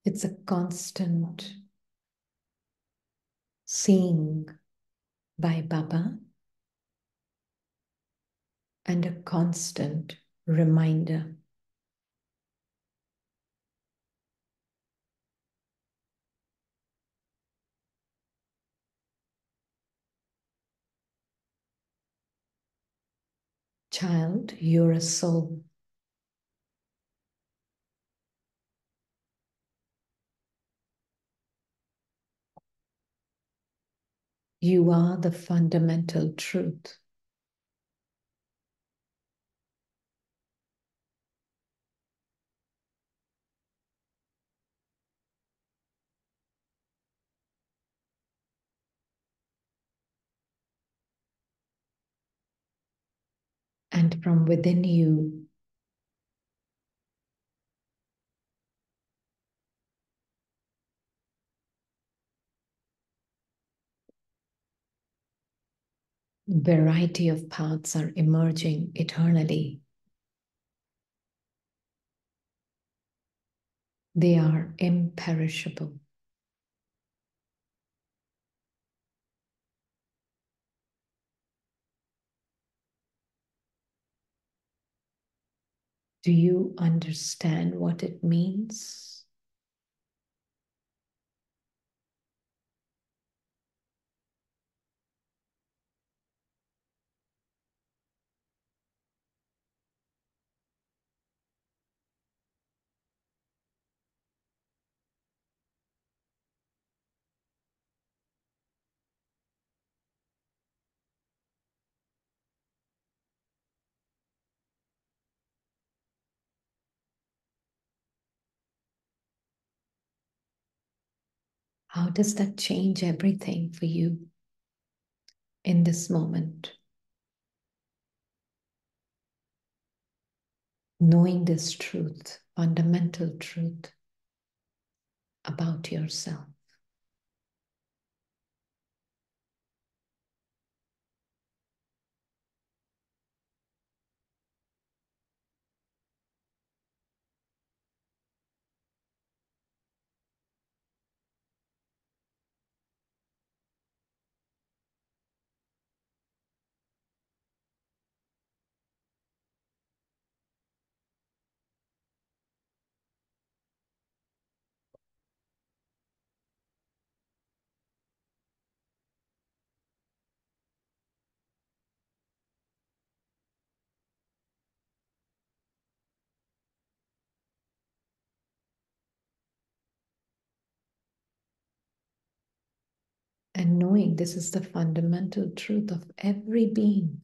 It's a constant seeing by Baba and a constant reminder. Child, you're a soul. You are the fundamental truth. And from within you, variety of paths are emerging eternally. They are imperishable. Do you understand what it means? How does that change everything for you in this moment? Knowing this truth, fundamental truth about yourself. And knowing this is the fundamental truth of every being.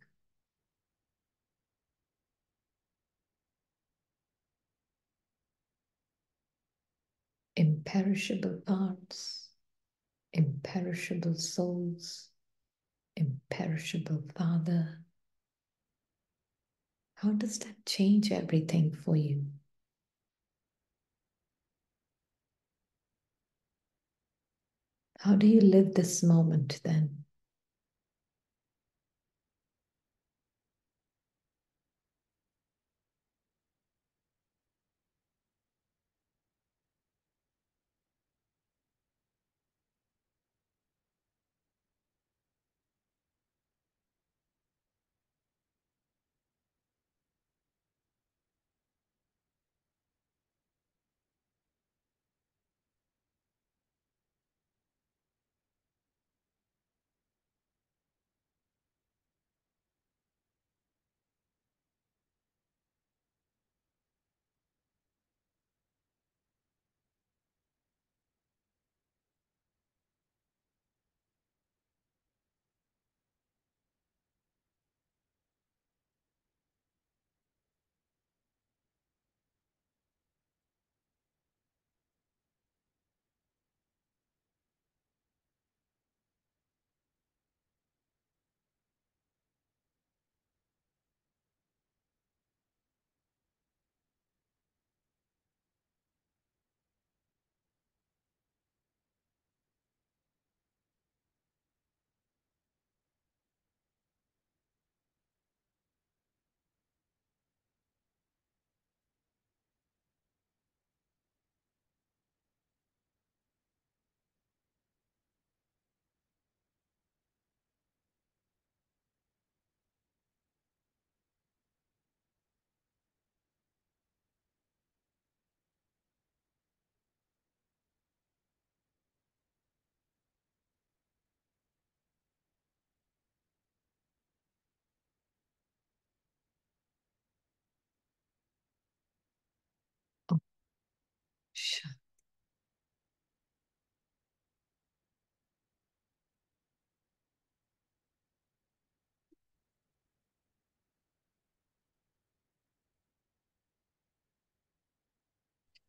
Imperishable parts, imperishable souls, imperishable Father. How does that change everything for you? How do you live this moment then?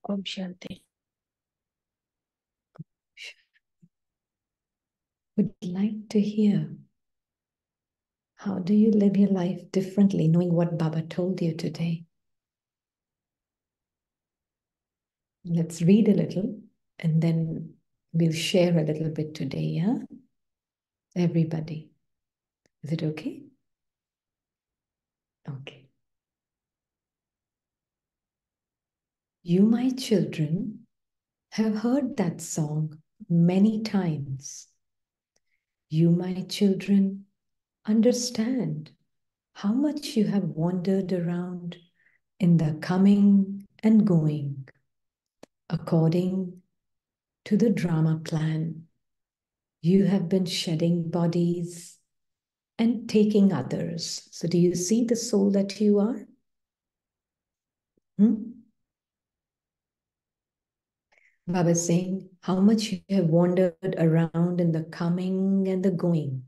Om Shanti. Would like to hear, how do you live your life differently, knowing what Baba told you today? Let's read a little and then we'll share a little bit today, yeah? Everybody. Is it okay? Okay. You, my children, have heard that song many times. You, my children, understand how much you have wandered around in the coming and going according to the drama plan. You have been shedding bodies and taking others. So, do you see the soul that you are? Baba is saying how much you have wandered around in the coming and the going.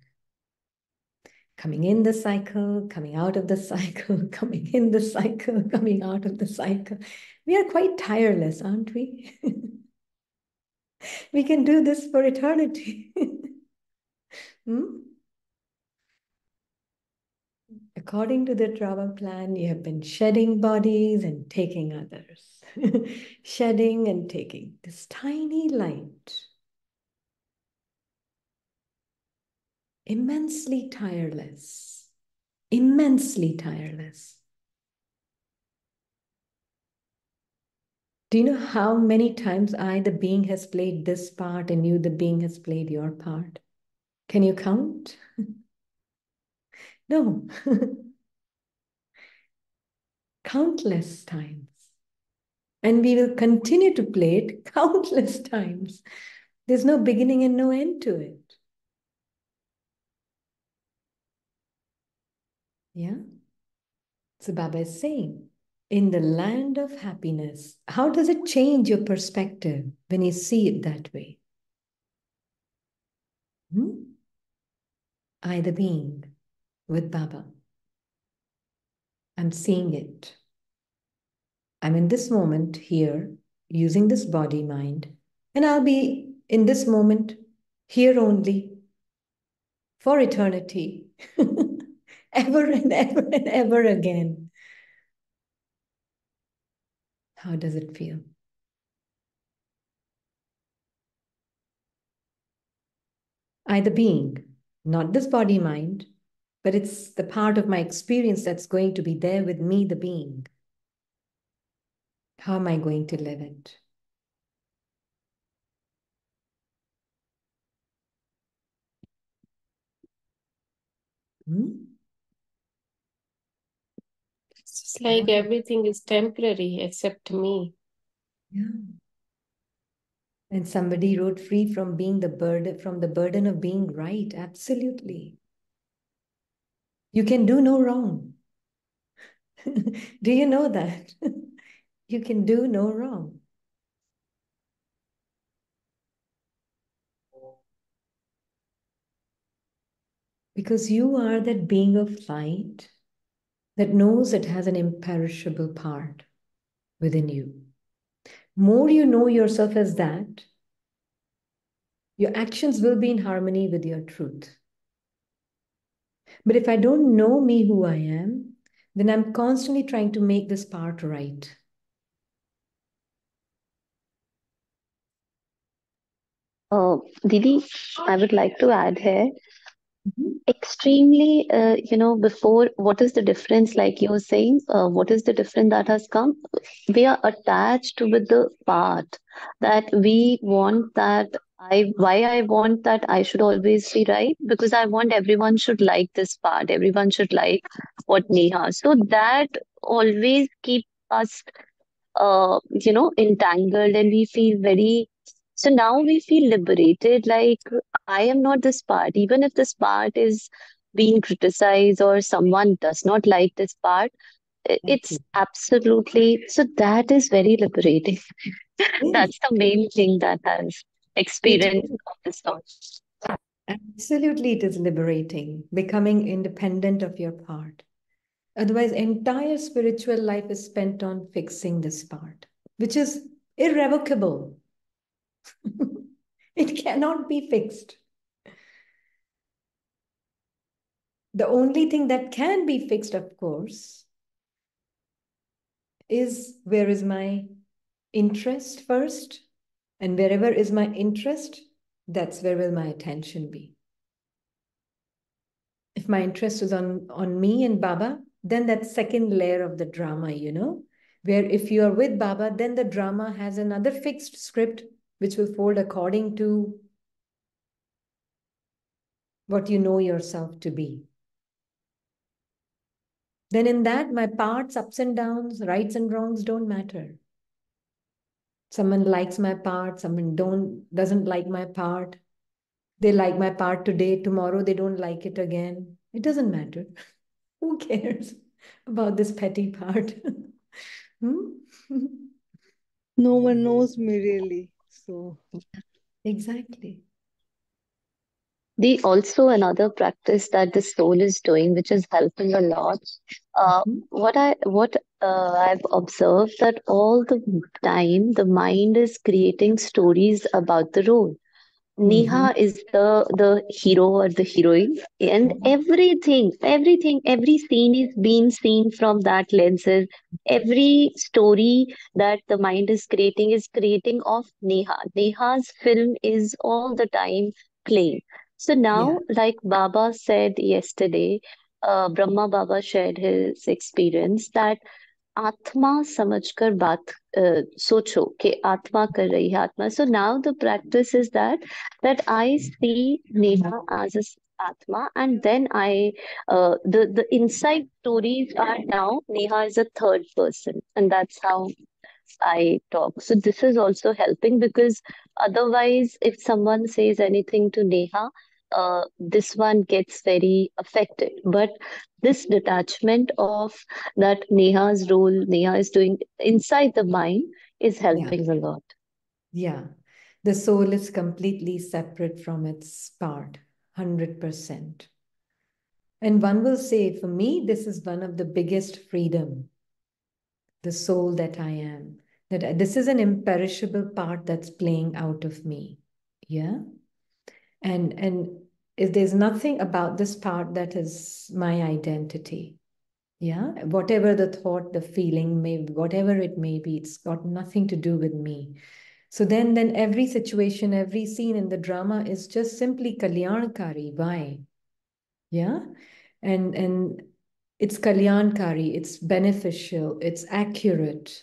Coming in the cycle, coming out of the cycle, coming in the cycle, coming out of the cycle. We are quite tireless, aren't we? We can do this for eternity. According to the travel plan, you have been shedding bodies and taking others. Shedding and taking this tiny light. Immensely tireless. Immensely tireless. Do you know how many times I, the being, has played this part and you, the being, has played your part? Can you count? No. Countless times. And we will continue to play it countless times. There's no beginning and no end to it. Yeah? So Baba is saying, in the land of happiness, how does it change your perspective when you see it that way? I, the being, with Baba, I'm seeing it. I'm in this moment here, using this body mind, and I'll be in this moment here only for eternity, ever and ever and ever again. How does it feel? I, the being, not this body mind, but it's the part of my experience that's going to be there with me, the being. How am I going to live it? It's like everything is temporary except me. Yeah. And somebody wrote, free from being the burden, from the burden of being right. Absolutely. You can do no wrong. Do you know that? You can do no wrong. Because you are that being of light that knows it has an imperishable part within you. More you know yourself as that, your actions will be in harmony with your truth. But if I don't know me, who I am, then I'm constantly trying to make this part right. Didi, I would like to add here extremely, before what is the difference, like you were saying, what is the difference that has come? We are attached with the part that we want that. Why I want that I should always be right? Because I want everyone should like this part, everyone should like what Neha. So that always keep us entangled, and we feel very. So now we feel liberated, like I am not this part. Even if this part is being criticized or someone does not like this part, it's absolutely. So that is very liberating. Yes, That's the main thing that has it experienced is. of this song. Absolutely, it is liberating, becoming independent of your part. Otherwise, entire spiritual life is spent on fixing this part, which is irrevocable. It cannot be fixed. The only thing that can be fixed, of course, is where is my interest first? And wherever is my interest, that's where will my attention be. If my interest is on me and Baba, then that second layer of the drama, where if you are with Baba, then the drama has another fixed script which will fold according to what you know yourself to be. Then in that, my parts, ups and downs, rights and wrongs don't matter. Someone likes my part, someone doesn't like my part. They like my part today, tomorrow they don't like it again. It doesn't matter. Who cares about this petty part? No one knows me really. So Exactly. The also another practice that the soul is doing, which is helping a lot. What I've observed that all the time the mind is creating stories about the role. Neha is the hero or the heroine, and every scene is being seen from that lenses. Every story that the mind is creating of Neha. Neha's film is all the time playing. So Yeah. now, like Baba said yesterday, Brahma Baba shared his experience that आत्मा समझकर बात सोचो कि आत्मा कर रही है आत्मा. So now the practice is that I see Neha as a atma, and then the inside stories are now Neha is a third person, and that's how I talk. So this is also helping because otherwise, if someone says anything to Neha, this one gets very affected. But this detachment of that Neha's role, Neha is doing inside the mind is helping a lot. Yeah. The soul is completely separate from its part, 100%. And one will say, for me, this is one of the biggest freedom, the soul that I am, that this is an imperishable part that's playing out of me. Yeah. And if there's nothing about this part that is my identity. Yeah. Whatever the thought, the feeling may, whatever it may be, it's got nothing to do with me. So then every situation, every scene in the drama is just simply kalyankari. Why? Yeah. And it's kalyankari, it's beneficial, it's accurate.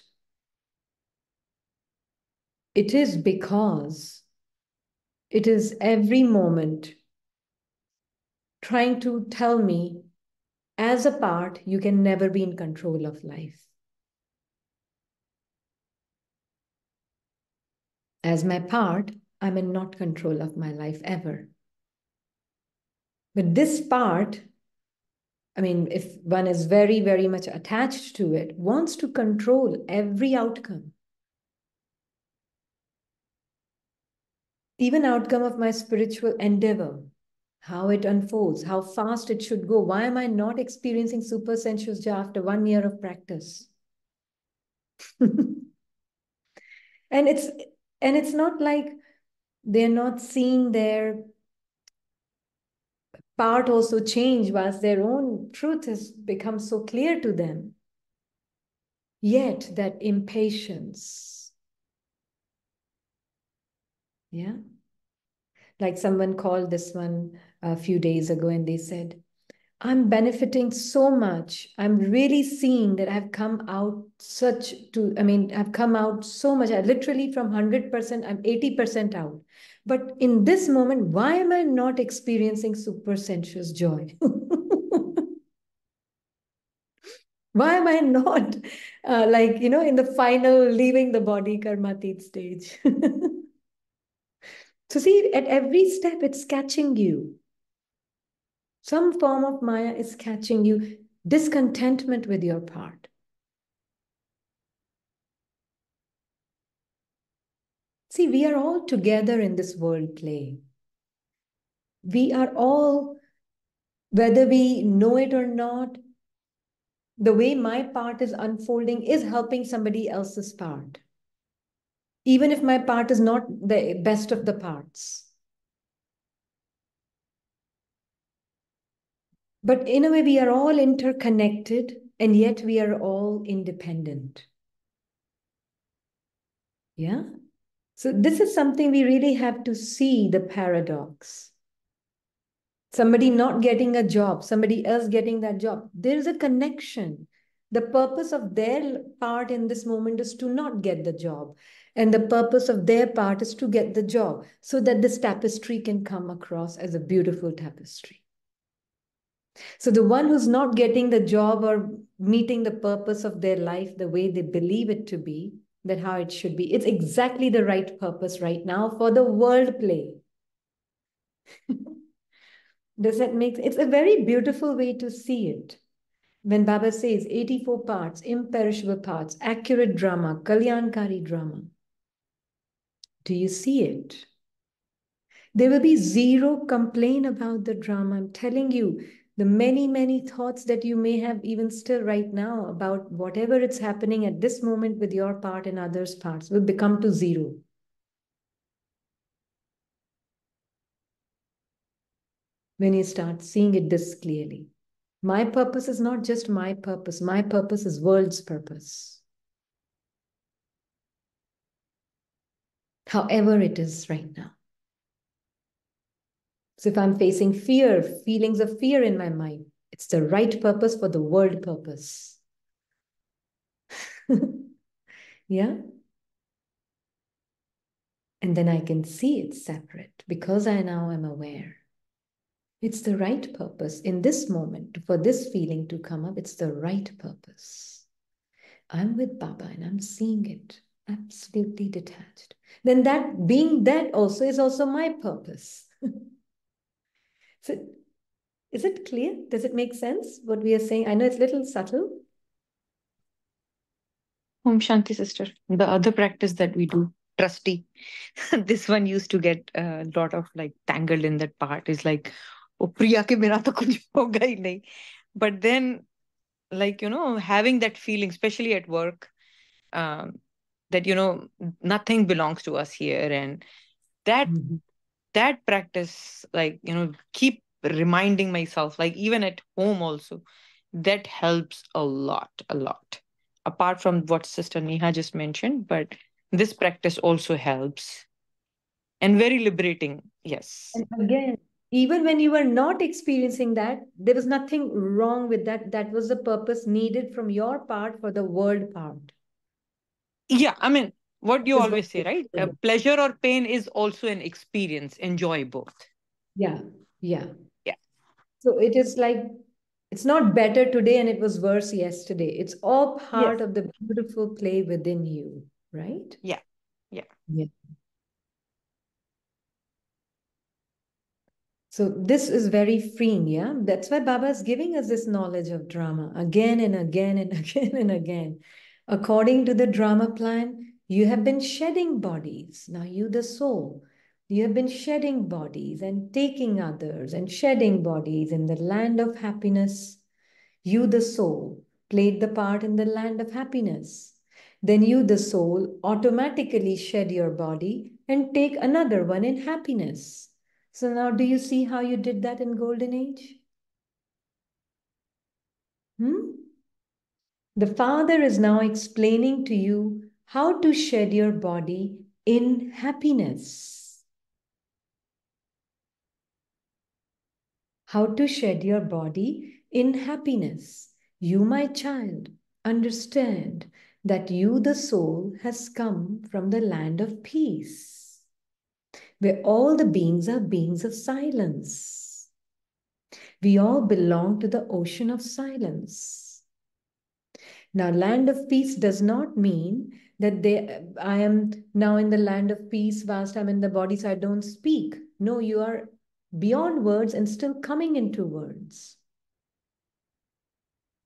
It is because it is every moment trying to tell me, as a part, you can never be in control of life. As my part, I'm in not control of my life ever. But this part, I mean, if one is very, very much attached to it, wants to control every outcome. Even outcome of my spiritual endeavor, how it unfolds, how fast it should go. Why am I not experiencing super sensuous joy after 1 year of practice? and it's not like they're not seeing their part also change whilst their own truth has become so clear to them. Yet that impatience, yeah, like someone called this one a few days ago and they said, I'm benefiting so much. I'm really seeing that I've come out I've come out so much. I literally from 100%, I'm 80% out. But in this moment, why am I not experiencing super sensuous joy? Why am I not in the final leaving the body karmatit stage? So see, at every step, it's catching you. Some form of Maya is catching you, discontentment with your part. See, we are all together in this world play. We are all, whether we know it or not, the way my part is unfolding is helping somebody else's part. even if my part is not the best of the parts. But in a way, we are all interconnected, and yet we are all independent. Yeah? So this is something we really have to see, the paradox. Somebody not getting a job, somebody else getting that job. There is a connection. The purpose of their part in this moment is to not get the job. And the purpose of their part is to get the job so that this tapestry can come across as a beautiful tapestry. So the one who's not getting the job or meeting the purpose of their life the way they believe it to be, that how it should be, it's exactly the right purpose right now for the world play. Does that make sense? It's a very beautiful way to see it. When Baba says 84 parts, imperishable parts, accurate drama, kalyankari drama, do you see it? There will be zero complaint about the drama. I'm telling you, the many, many thoughts that you may have even still right now about whatever it's happening at this moment with your part and others' parts will become to zero. When you start seeing it this clearly. My purpose is not just my purpose. My purpose is world's purpose. However it is right now. So if I'm facing fear, feelings of fear in my mind, it's the right purpose for the world purpose. Yeah? And then I can see it's separate because I now am aware. It's the right purpose in this moment for this feeling to come up. It's the right purpose. I'm with Baba and I'm seeing it absolutely detached. Then that being that also is also my purpose. So is it clear? Does it make sense what we are saying? I know it's a little subtle. Om Shanti, sister. The other practice that we do, trusty. This one used to get a lot of like tangled in that part. Is like, oh Priya ke bina to kuch hoga hi nahi. But then, like having that feeling, especially at work, um, that nothing belongs to us here, and that Mhm. that practice, like keep reminding myself, like even at home also, that helps a lot, apart from what sister Neha just mentioned, but this practice also helps and very liberating. Yes. And again, even when you were not experiencing that, there was nothing wrong with that. That was the purpose needed from your part for the world part. Yeah, I mean, what you Is what always say, right? Pleasure or pain is also an experience. Enjoy both. yeah, yeah. Yeah. So it is like it's not better today and it was worse yesterday. It's all Yes. part of the beautiful play within you, right? Yeah. Yeah. Yeah. So this is very freeing, yeah? That's why Baba is giving us this knowledge of drama again and again and again and again. According to the drama plan, you have been shedding bodies. Now you, the soul, you have been shedding bodies and taking others and shedding bodies in the land of happiness. You, the soul, played the part in the land of happiness. Then you, the soul, automatically shed your body and take another one in happiness. So now do you see how you did that in Golden Age? The Father is now explaining to you how to shed your body in happiness. How to shed your body in happiness. You, my child, understand that you, the soul, has come from the land of peace, where all the beings are beings of silence. We all belong to the ocean of silence. Now, land of peace does not mean that I am now in the land of peace whilst I'm in the body, so I don't speak. No, you are beyond words and still coming into words.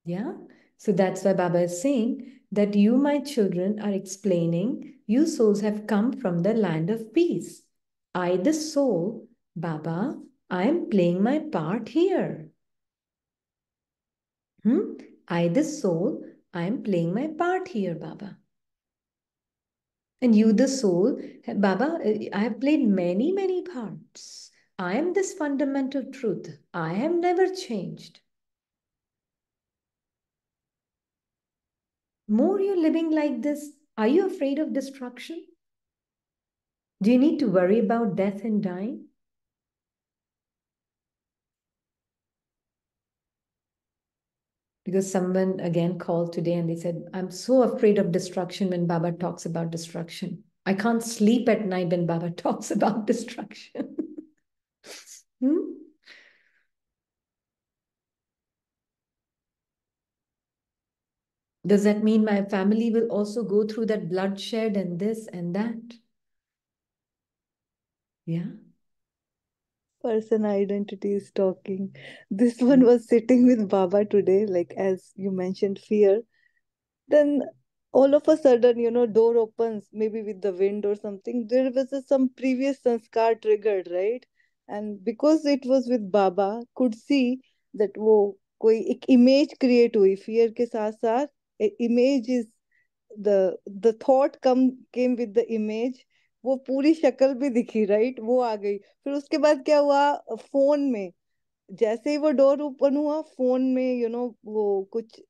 Yeah? So that's why Baba is saying that you, my children, are explaining you souls have come from the land of peace. I, the soul, Baba, I am playing my part here. I, the soul, I am playing my part here, Baba. And you, the soul, Baba, I have played many, many parts. I am this fundamental truth. I have never changed. More you're living like this, are you afraid of destruction? Do you need to worry about death and dying? Because someone again called today and they said, I'm so afraid of destruction when Baba talks about destruction. I can't sleep at night when Baba talks about destruction. Hmm? Does that mean my family will also go through that bloodshed and this and that? Yeah. Person identity is talking. This one was sitting with Baba today, like as you mentioned, fear. Then all of a sudden, door opens, maybe with the wind or something. There was some previous sanskar triggered, right? And because it was with Baba, could see that वो कोई एक image create हुई fear के साथ साथ image is the thought came with the image. वो पूरी शक्ल भी दिखी, राइट? वो आ गई। फिर उसके बाद क्या हुआ, फोन में जैसे ही वो डोर ओपन हुआ, फोन में वो कुछ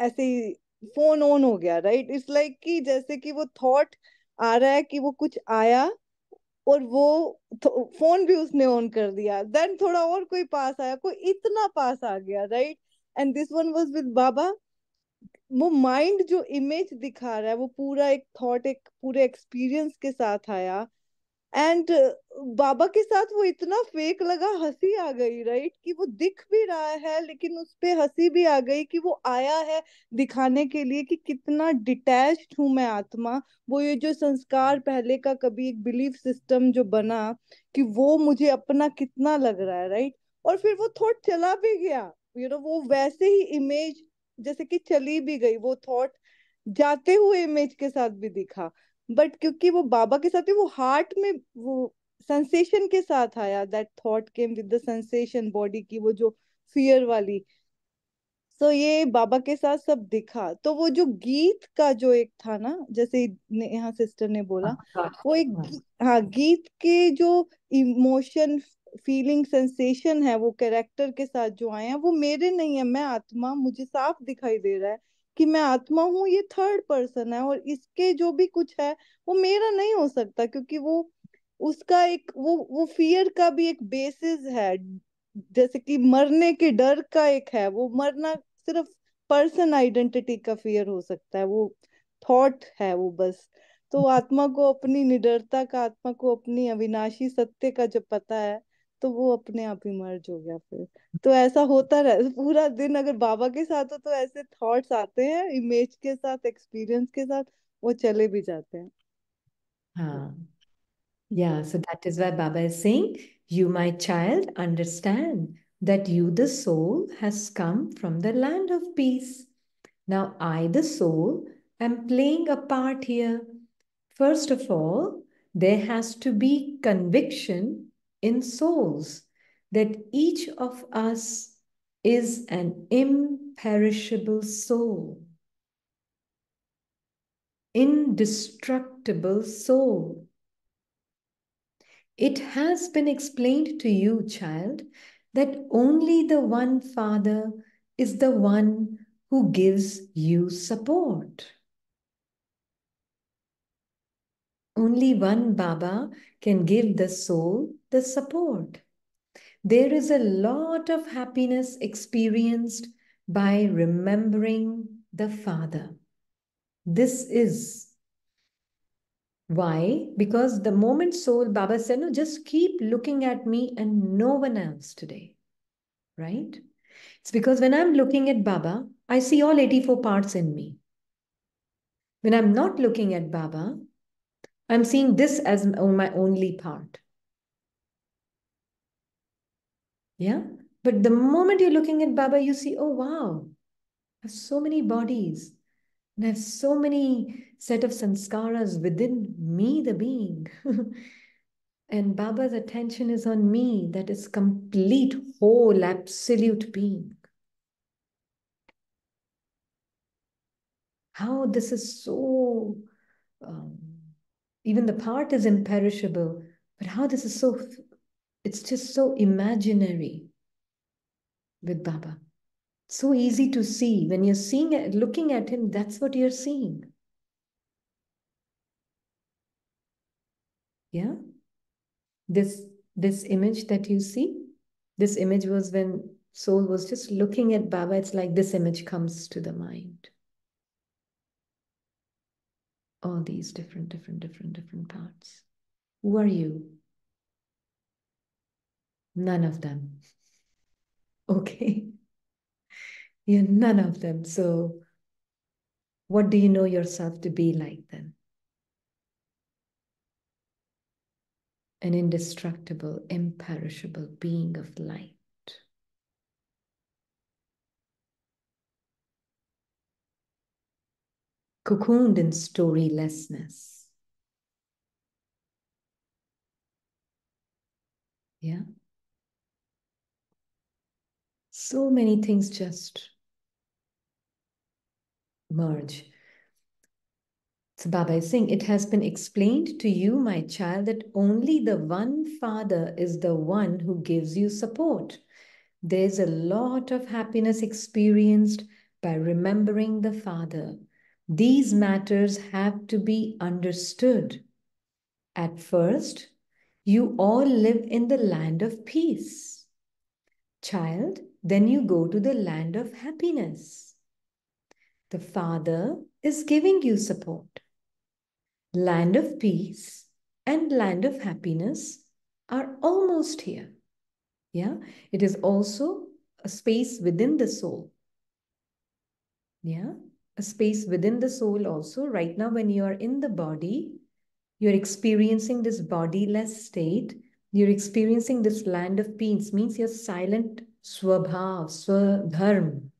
ऐसे ही फोन ऑन हो गया, राइट? इट्स लाइक कि जैसे कि वो थॉट आ रहा है कि वो कुछ आया, और वो फोन भी उसने ऑन कर दिया। देन थोड़ा और कोई पास आया, कोई इतना पास आ गया, right? And this one was with बाबा। वो माइंड जो इमेज दिखा रहा है, वो पूरा एक थॉट, एक पूरे एक्सपीरियंस के साथ आया। एंड बाबा के साथ वो इतना फेक लगा, हंसी आ गई, राइट? कि वो दिख भी रहा है लेकिन उस पे हंसी भी आ गई कि वो आया है दिखाने के लिए कि कितना डिटैच्ड हूं मैं आत्मा। वो ये जो संस्कार पहले का कभी एक बिलीफ सिस्टम जो बना कि वो मुझे अपना कितना लग रहा है, राइट? और फिर वो थॉट चला भी गया, वो वैसे ही इमेज जैसे कि चली भी गई, वो थॉट जाते हुए इमेज के साथ भी दिखा। बट क्योंकि वो बाबा के साथ ही, वो हार्ट में वो सेंसेशन के साथ आया, that thought came with the sensation body की, वो जो फियर वाली। तो ये बाबा के साथ सब दिखा। तो वो जो गीत का जो एक था ना, जैसे यहाँ सिस्टर ने बोला, वो एक हाँ, गीत के जो इमोशन फीलिंग सेंसेशन है, वो कैरेक्टर के साथ जो आए हैं, वो मेरे नहीं है। मैं आत्मा, मुझे साफ दिखाई दे रहा है कि मैं आत्मा हूँ, ये थर्ड पर्सन है, और इसके जो भी कुछ है वो मेरा नहीं हो सकता, क्योंकि वो उसका एक वो फियर का भी एक बेसिस है। जैसे कि मरने के डर का एक है, वो मरना सिर्फ पर्सन आइडेंटिटी का फियर हो सकता है, वो थॉट है वो बस। तो आत्मा को अपनी निडरता का, आत्मा को अपनी अविनाशी सत्य का जब पता है, तो वो अपने आप ही मर्ज हो गया फिर। तो ऐसा होता रहे पूरा दिन, अगर बाबा के साथ हो तो ऐसे थॉट्स आते हैं इमेज के साथ, एक्सपीरियंस के साथ, वो चले भी जाते हैं। हाँ. Yeah, so that is why Baba is saying, you, my child, understand that you, the soul, has come from the land of peace. Now, I, the soul, am playing a part here. First of all, there has to be conviction in souls that each of us is an imperishable soul, indestructible soul. It has been explained to you, child, that only the one Father is the one who gives you support. Only one Baba can give the soul the support. There is a lot of happiness experienced by remembering the Father. This is why, because the moment soul, Baba said, no, just keep looking at me and no one else today, right? It's because when I'm looking at Baba, I see all 84 parts in me. When I'm not looking at Baba, I'm seeing this as my only part. Yeah. But the moment you're looking at Baba, you see, oh, wow, I have so many bodies. And I have so many set of sanskaras within me, the being. And Baba's attention is on me, that is complete, whole, absolute being. How this is so Even the part is imperishable, but how this is so, it's just so imaginary with Baba. So easy to see. When you're seeing it, looking at him, that's what you're seeing. Yeah? This image that you see, this image was when soul was just looking at Baba. It's like this image comes to the mind. All these different parts. Who are you? None of them. Okay. You're none of them. So what do you know yourself to be like then? An indestructible, imperishable being of light. Cocooned in storylessness. Yeah? So many things just merge. So Baba is saying, it has been explained to you, my child, that only the one Father is the one who gives you support. There's a lot of happiness experienced by remembering the Father. These matters have to be understood. At first, you all live in the land of peace. Child, then you go to the land of happiness. The Father is giving you support. Land of peace and land of happiness are almost here. Yeah, it is also a space within the soul. Yeah, a space within the soul also. Right now, when you are in the body, you're experiencing this bodiless state. You're experiencing this land of peace, means your silent swabhav, swadharm.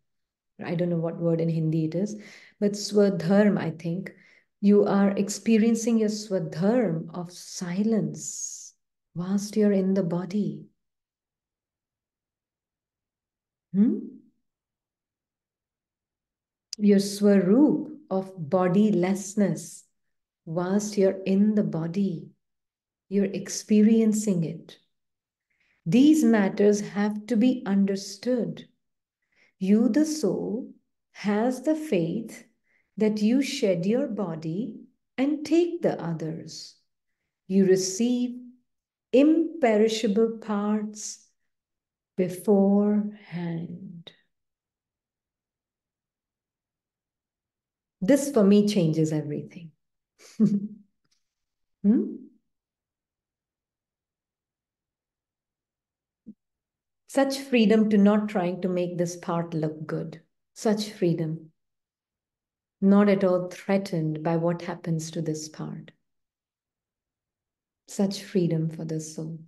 I don't know what word in Hindi it is, but swadharm, I think. You are experiencing your swadharm of silence whilst you're in the body. Your swaroop of bodilessness whilst you're in the body. You're experiencing it. These matters have to be understood. You, the soul, has the faith that you shed your body and take the others. You receive imperishable parts beforehand. This for me changes everything. Such freedom to not trying to make this part look good. Such freedom. Not at all threatened by what happens to this part. Such freedom for the soul.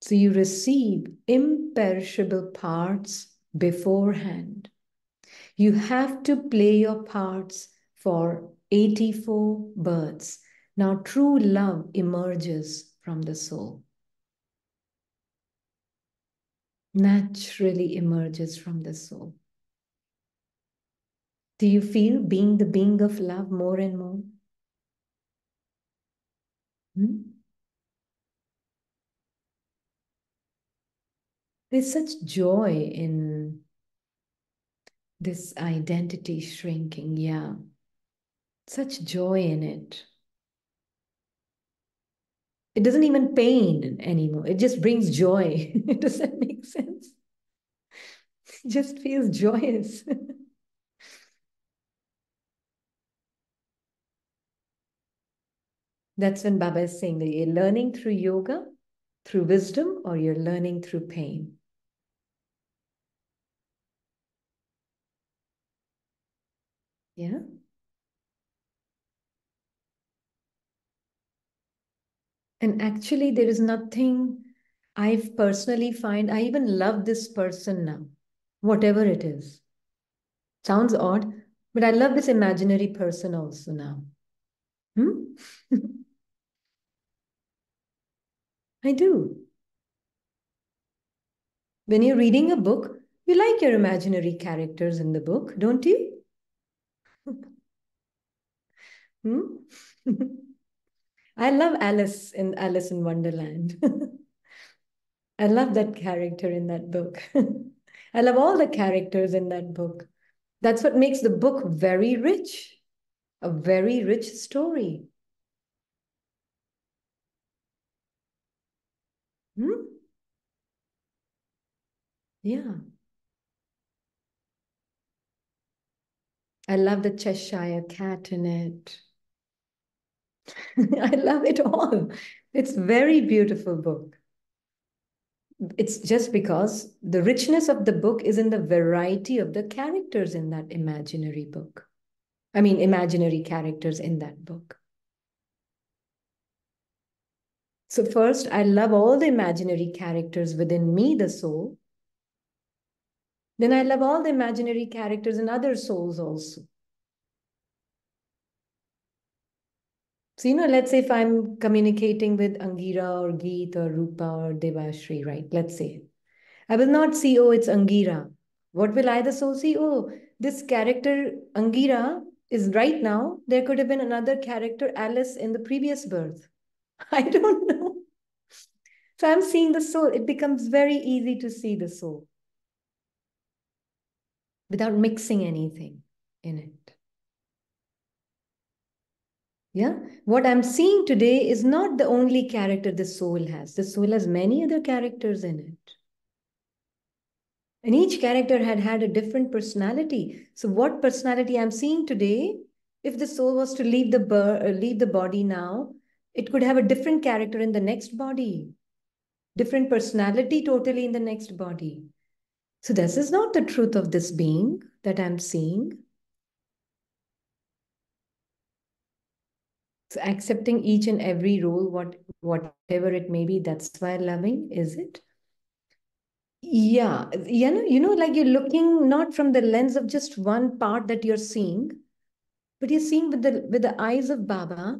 So you receive imperishable parts beforehand. You have to play your parts for 84 births. Now true love emerges from the soul. Naturally emerges from the soul. Do you feel being the being of love more and more? There's such joy in this identity shrinking, yeah. Such joy in it. It doesn't even pain anymore. It just brings joy. Does that make sense? It just feels joyous. That's when Baba is saying that you're learning through yoga, through wisdom, or you're learning through pain. Yeah? And actually, there is nothing I've personally find, I even love this person now, whatever it is. Sounds odd, but I love this imaginary person also now. I do. When you're reading a book, you like your imaginary characters in the book, don't you? Hmm? I love Alice in Wonderland. I love that character in that book. I love all the characters in that book. That's what makes the book very rich, a very rich story. Hmm? Yeah. I love the Cheshire Cat in it. I love it all. It's very beautiful book. It's just because the richness of the book is in the variety of the characters in that imaginary book. I mean, imaginary characters in that book. So first, I love all the imaginary characters within me, the soul. Then I love all the imaginary characters in other souls also. So, let's say if I'm communicating with Angira or Geet or Rupa or Devashri, right? Let's say. I will not see, oh, it's Angira. What will I, the soul, see? Oh, this character, Angira, is right now. There could have been another character, Alice, in the previous birth. I don't know. So I'm seeing the soul. It becomes very easy to see the soul without mixing anything in it. Yeah. What I'm seeing today is not the only character the soul has. The soul has many other characters in it. And each character had a different personality. So what personality I'm seeing today, if the soul was to leave the body now, it could have a different character in the next body, different personality totally in the next body. So this is not the truth of this being that I'm seeing. So accepting each and every role, whatever it may be, that's why loving, is it? Yeah, like you're looking not from the lens of just one part that you're seeing, but you're seeing with the eyes of Baba,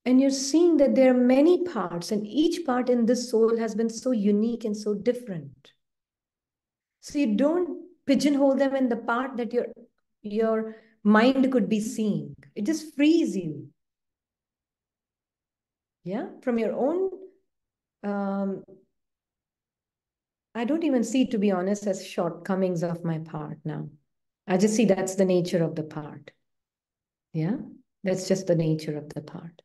and you're seeing that there are many parts, and each part in this soul has been so unique and so different. So you don't pigeonhole them in the part that your mind could be seeing. It just frees you. Yeah, from your own. I don't even see, to be honest, as shortcomings of my part now. I just see that's the nature of the part. Yeah, that's just the nature of the part.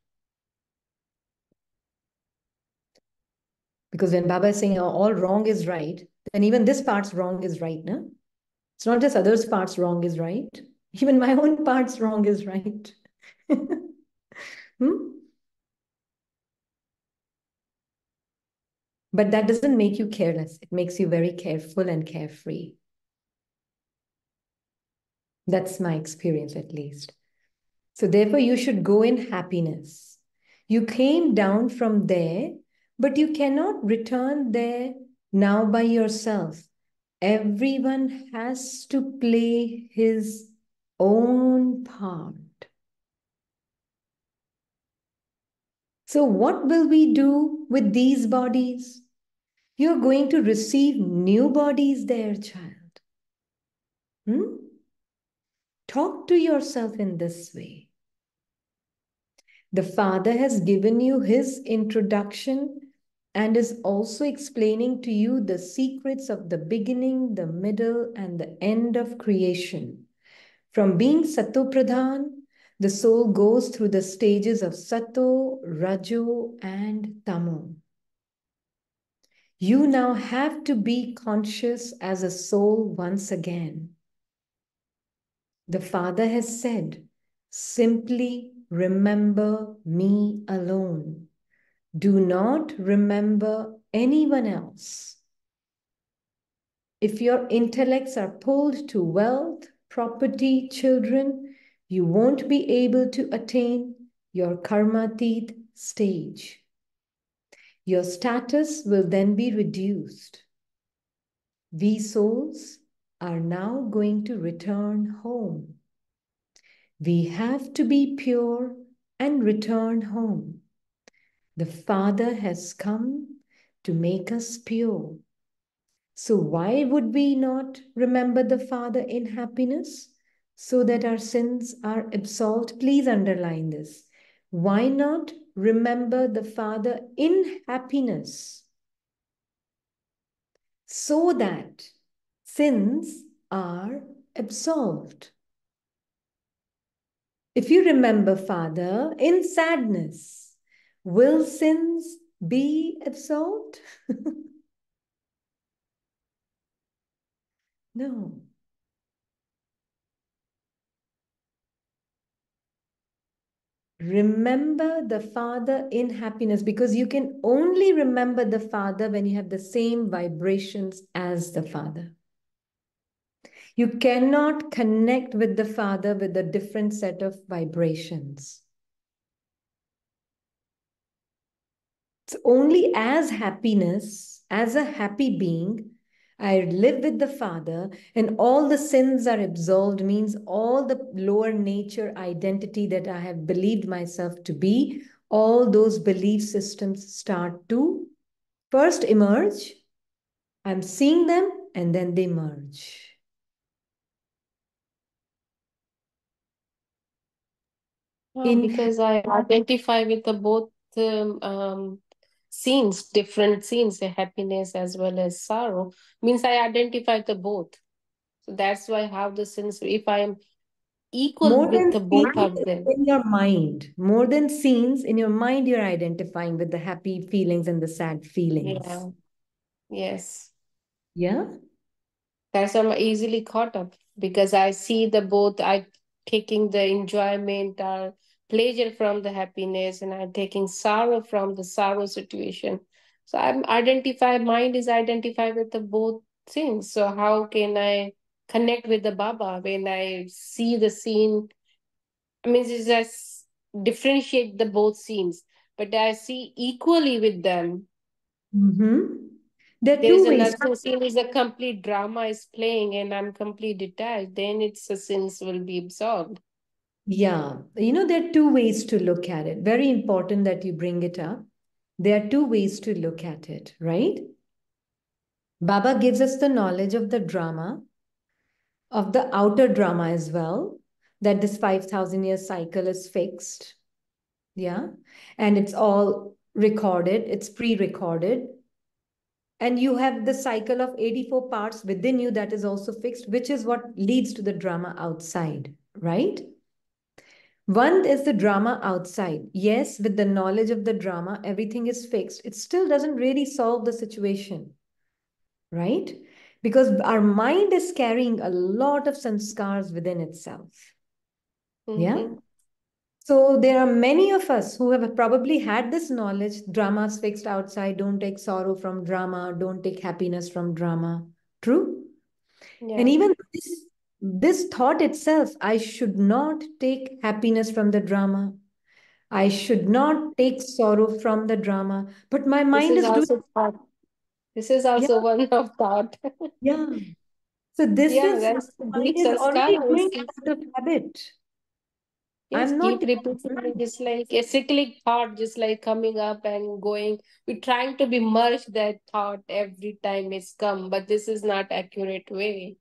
Because when Baba is saying all wrong is right, then even this part's wrong is right, no? It's not just others' parts wrong is right. Even my own part's wrong is right. Hmm? But that doesn't make you careless. It makes you very careful and carefree. That's my experience, at least. So therefore, you should go in happiness. You came down from there, but you cannot return there now by yourself. Everyone has to play his own part. So what will we do with these bodies? You're going to receive new bodies there, child. Talk to yourself in this way. The Father has given you his introduction and is also explaining to you the secrets of the beginning, the middle, and the end of creation. From being Sato Pradhan, the soul goes through the stages of Sato, Rajo, and Tamo. You now have to be conscious as a soul once again. The Father has said, simply remember me alone. Do not remember anyone else. If your intellects are pulled to wealth, property, children, you won't be able to attain your karmatit stage. Your status will then be reduced. We souls are now going to return home. We have to be pure and return home. The Father has come to make us pure. So why would we not remember the Father in happiness? so that our sins are absolved. Please underline this. Why not remember the Father in happiness so that sins are absolved? If you remember Father in sadness, will sins be absolved? No. Remember the Father in happiness, because you can only remember the Father when you have the same vibrations as the Father. You cannot connect with the Father with a different set of vibrations. It's only as happiness, as a happy being, I live with the Father, and all the sins are absolved, means all the lower nature identity that I have believed myself to be, all those belief systems start to first emerge. I'm seeing them, and then they merge. Because I identify with the both scenes, different scenes, the happiness as well as sorrow, means I identify the both. So that's why how the sins, if I am equal More with than the both scenes of them. in your mind, more than scenes in your mind, you're identifying with the happy feelings and the sad feelings. Yeah. Yes. Yeah. That's why I'm easily caught up because I see the both. I taking the enjoyment or pleasure from the happiness, and I'm taking sorrow from the sorrow situation. So I'm identify. Mind is identified with the both things. So how can I connect with the Baba when I see the scene? I mean, it's just differentiate the both scenes, but I see equally with them. Mm-hmm. There are There two is ways. another scene is a complete drama is playing and I'm completely detached, then it's a sins will be absorbed. Yeah. There are two ways to look at it. Very important that you bring it up. There are two ways to look at it, right? Baba gives us the knowledge of the drama, of the outer drama as well, that this 5,000 year cycle is fixed. Yeah. And it's all recorded, it's pre recorded. And you have the cycle of 84 parts within you that is also fixed, which is what leads to the drama outside, right? One is the drama outside. Yes, with the knowledge of the drama, everything is fixed. It still doesn't really solve the situation, right? Because our mind is carrying a lot of sanskars within itself. Yeah. Mm-hmm. So there are many of us who have probably had this knowledge, drama's fixed outside, don't take sorrow from drama, don't take happiness from drama. True? And Yeah. even this thought itself, I should not take happiness from the drama. I should not take sorrow from the drama. But my This mind is is doing, also thought. This is yeah, also one of thought. yeah. So this Yeah, is, that's my the mind deep is already sanskara. doing it out of habit. Yes, I'm not keep taking repeating it, just like a cyclic thought, just like coming up and going. We're trying to be merged that thought every time it's come, but this is not accurate way.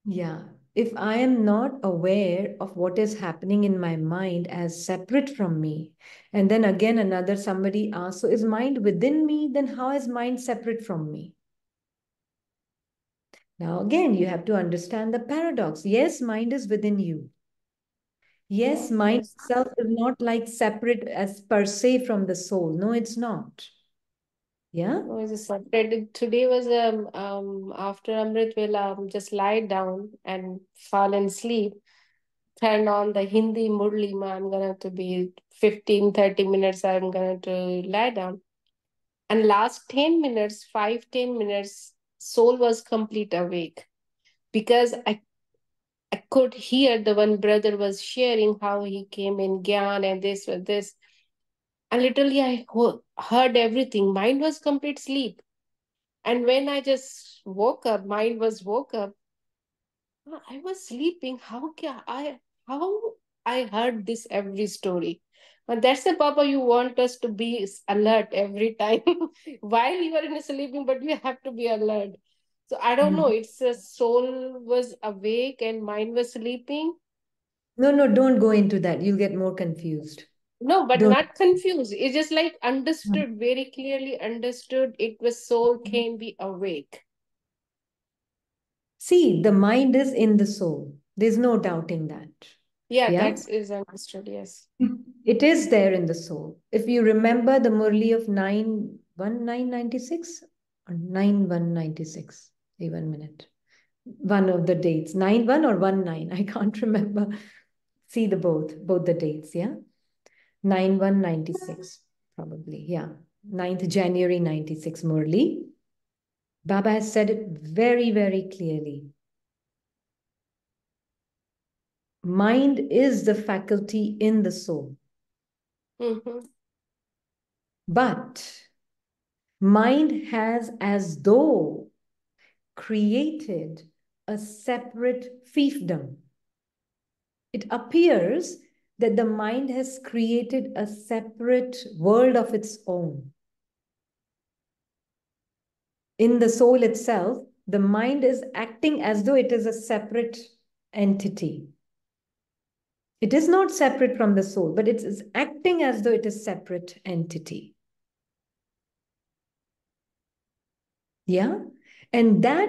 Yeah. If I am not aware of what is happening in my mind as separate from me, and then again another somebody asks, so is mind within me? Then how is mind separate from me? Now again, you have to understand the paradox. Yes, mind is within you. Yes, mind Yes. itself is not like separate as per se from the soul. No, it's not. Yeah. No, it's a separate. Today was after Amrit will just lie down and fall and sleep. Turn on the Hindi Murli Ma. I'm gonna to be 15, 30 minutes. I'm gonna to lie down. And last 10 minutes, 5, 10 minutes, soul was complete awake because I could hear the one brother was sharing how he came in Gyan and this was this. And literally I heard everything. Mind was complete sleep. And when I just woke up, mind was woke up. I was sleeping. How I heard this every story. And that's the Papa you want us to be alert every time. While you are in sleeping, but you have to be alert. So I don't know, Mhm. it's a soul was awake and mind was sleeping. No, no, don't go into that. You'll get more confused. No, but Don't. not confused. It's just like Mm. understood, very clearly understood. It was soul can be awake. See, the mind is in the soul. There's no doubting that. Yeah, Yeah? that is understood. Yes. It is there in the soul. If you remember the Murli of 9/1/996 or 9/1/96, wait 1 minute. One of the dates, 9/1 or 1/9, I can't remember. See the both the dates, yeah? 9/1/96, probably, yeah. 9th January 96 Murli. Baba has said it very, very clearly. Mind is the faculty in the soul. Mm-hmm. But mind has as though created a separate fiefdom. It appears that the mind has created a separate world of its own. In the soul itself, the mind is acting as though it is a separate entity. It is not separate from the soul, but it is acting as though it is separate entity. Yeah? And that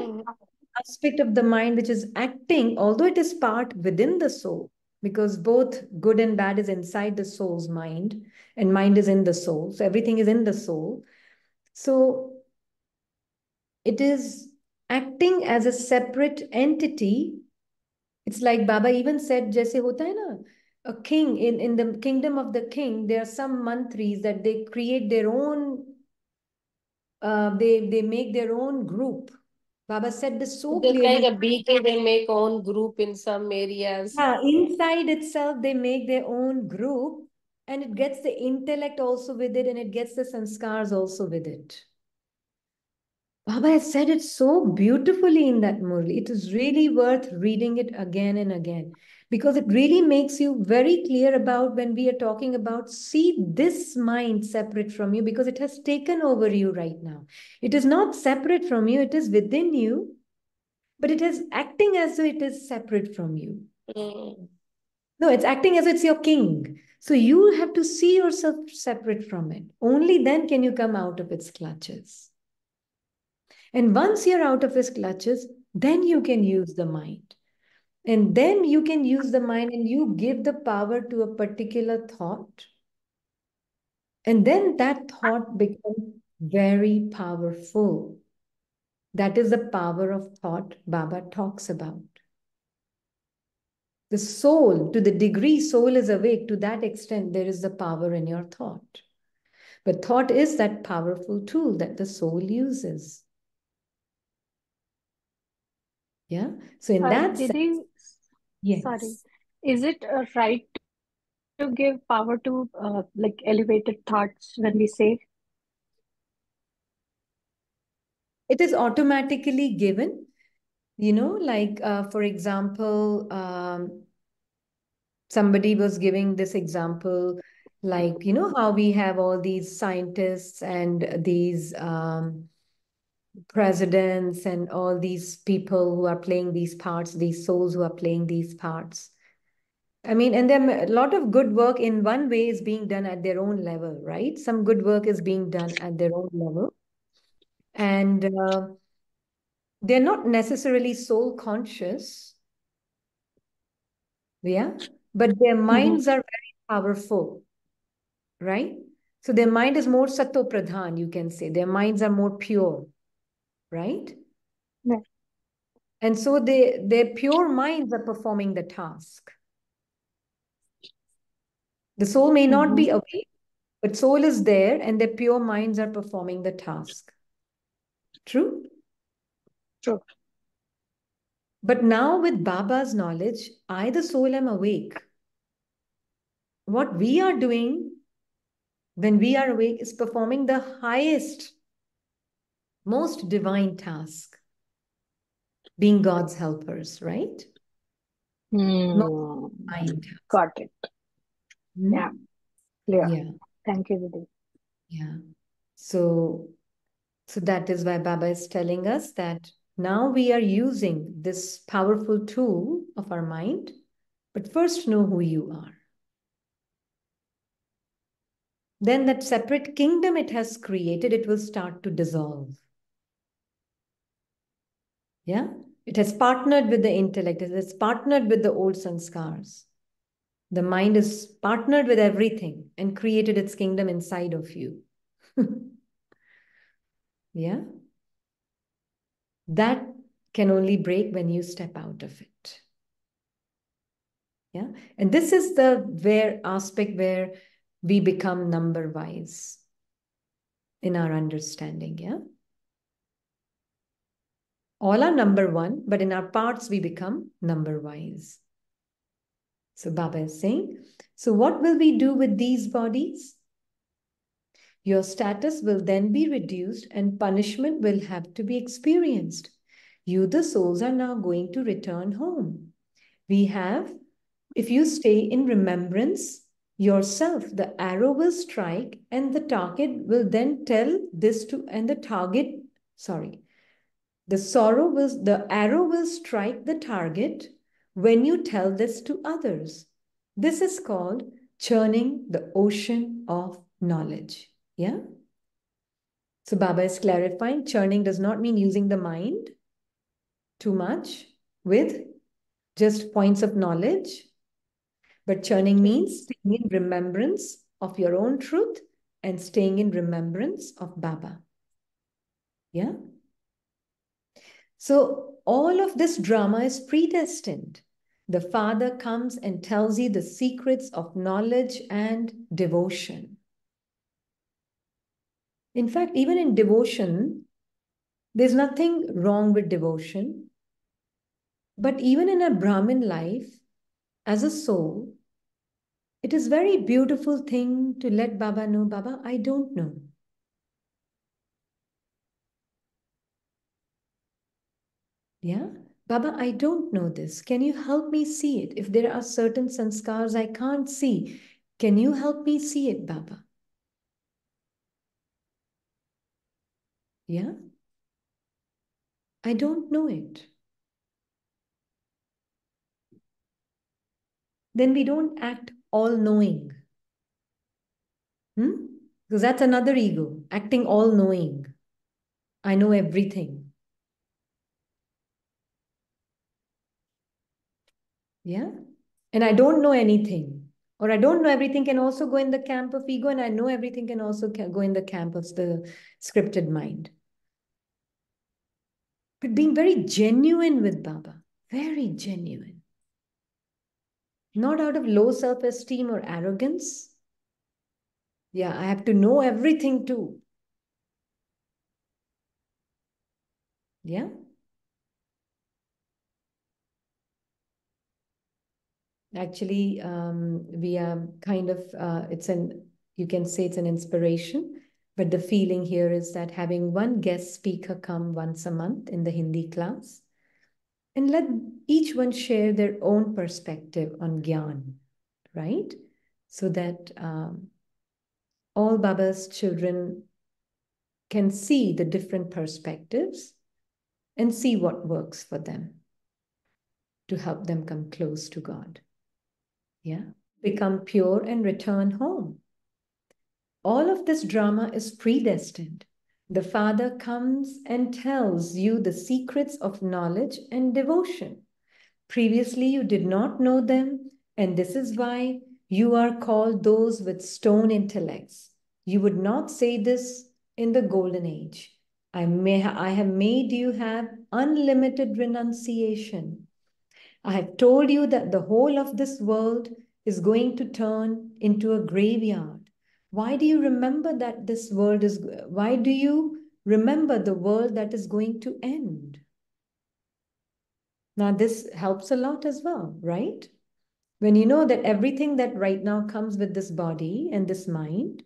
aspect of the mind which is acting, although it is part within the soul, because both good and bad is inside the soul's mind, and mind is in the soul. So everything is in the soul. So it is acting as a separate entity. It's like Baba even said, Jaise hota hai na, a king, in the kingdom of the king, there are some mantris that they create their own, they make their own group. Baba said this so Just like clearly. a BK, they make own group in some areas. Yeah, inside itself, they make their own group, and it gets the intellect also with it, and it gets the sanskars also with it. Baba has said it so beautifully in that Murli. It is really worth reading it again and again, because it really makes you very clear about when we are talking about see this mind separate from you, because it has taken over you right now. It is not separate from you, it is within you, but it is acting as though it is separate from you. Mm. No, it's acting as it's your king. So you have to see yourself separate from it. Only then can you come out of its clutches. And once you're out of its clutches, then you can use the mind. And then you can use the mind and you give the power to a particular thought. And then that thought becomes very powerful. That is the power of thought Baba talks about. The soul, to the degree soul is awake, to that extent, there is the power in your thought. But thought is that powerful tool that the soul uses. Yeah. So in that sense, Didi, sorry, yes, is it right to give power to like elevated thoughts when we say? it is automatically given, like, for example, somebody was giving this example, like, how we have all these scientists and these presidents and all these people who are playing these parts, these souls who are playing these parts. I mean, and then a lot of good work in one way is being done at their own level, right? Some good work is being done at their own level. And they're not necessarily soul conscious, yeah, but their Mhm. minds are very powerful, right? So their mind is more sato pradhan, you can say. Their minds are more pure, right? Yeah. And so their pure minds are performing the task. The soul may not Mhm. be awake, but soul is there and their pure minds are performing the task. True? True. But now with Baba's knowledge, I, the soul, am awake. What we are doing when we are awake is performing the highest, most divine task, being God's helpers, right? Most Hmm. divine task. Got it. Hmm? Yeah, clear. Yeah, Thank you, Didi. yeah. So that is why Baba is telling us that Now we are using this powerful tool of our mind, but first know who you are. Then that separate kingdom it has created, it will start to dissolve. Yeah? It has partnered with the intellect. It has partnered with the old sanskars. The mind is partnered with everything and created its kingdom inside of you. Yeah? That can only break when you step out of it. Yeah? And this is the aspect where we become number wise in our understanding. Yeah? All are number one, but in our parts we become number wise. So Baba is saying, so what will we do with these bodies? Your status will then be reduced and punishment will have to be experienced. You, the souls, are now going to return home. If you stay in remembrance yourself, the arrow will strike and the target will then tell this to, and the target, sorry, the arrow will strike the target when you tell this to others. This is called churning the ocean of knowledge. Yeah? So Baba is clarifying, churning does not mean using the mind too much with just points of knowledge, but churning means staying in remembrance of your own truth and staying in remembrance of Baba. Yeah? So all of this drama is predestined. The Father comes and tells you the secrets of knowledge and devotion. In fact, even in devotion, there's nothing wrong with devotion. But even in a Brahmin life, as a soul, it is very beautiful thing to let Baba know, Baba, I don't know. Yeah? Baba, I don't know this. Can you help me see it? If there are certain sanskars I can't see, can you help me see it, Baba? Yeah? I don't know it. Then we don't act all-knowing. Because that's another ego, acting all-knowing. I know everything. Yeah? And I don't know anything. Or I don't know everything can also go in the camp of ego, and I know everything can also go in the camp of the scripted mind. But being very genuine with Baba, very genuine. Not out of low self-esteem or arrogance. Yeah, I have to know everything too. Yeah? Actually, we are kind of, you can say it's an inspiration, but the feeling here is that having one guest speaker come once a month in the Hindi class and let each one share their own perspective on Gyan, right? So that all Baba's children can see the different perspectives and see what works for them to help them come close to God. Yeah? Become pure and return home. All of this drama is predestined. The Father comes and tells you the secrets of knowledge and devotion. Previously, you did not know them, and this is why you are called those with stone intellects. You would not say this in the golden age. I have made you have unlimited renunciation. I have told you that the whole of this world is going to turn into a graveyard. Why do you remember that why do you remember the world that is going to end? Now, this helps a lot as well, right? When you know that everything that right now comes with this body and this mind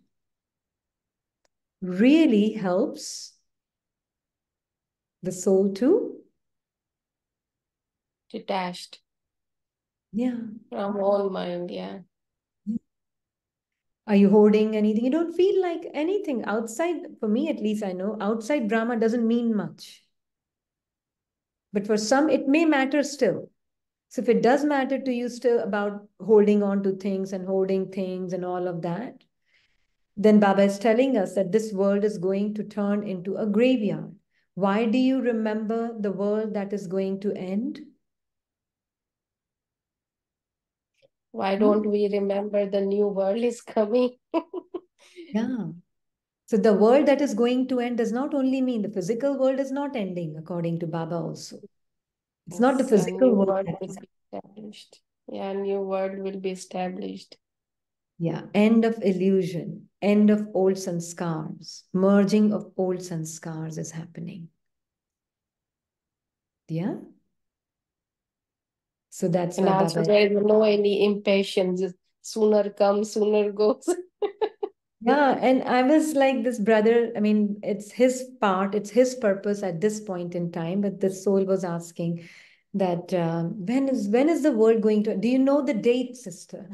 really helps the soul to Detached yeah. from all mind, yeah. Are you hoarding anything? You don't feel like anything outside. For me, at least, I know outside drama doesn't mean much. But for some, it may matter still. So if it does matter to you still about holding on to things and holding things and all of that, then Baba is telling us that this world is going to turn into a graveyard. Why do you remember the world that is going to end? Why don't we remember the new world is coming? Yeah. So the world that is going to end does not only mean the physical world is not ending, according to Baba also. It's not the Yes, a physical new world world that will is. be established. Yeah, a new world will be established. Yeah, end of illusion, end of old sanskars, merging of old sanskars is happening. Yeah. So that's And why also Baba. there is no any impatience. Sooner comes, sooner goes. Yeah, and I was like this brother. I mean, it's his part, it's his purpose at this point in time. But the soul was asking that when is the world going to? Do you know the date, sister?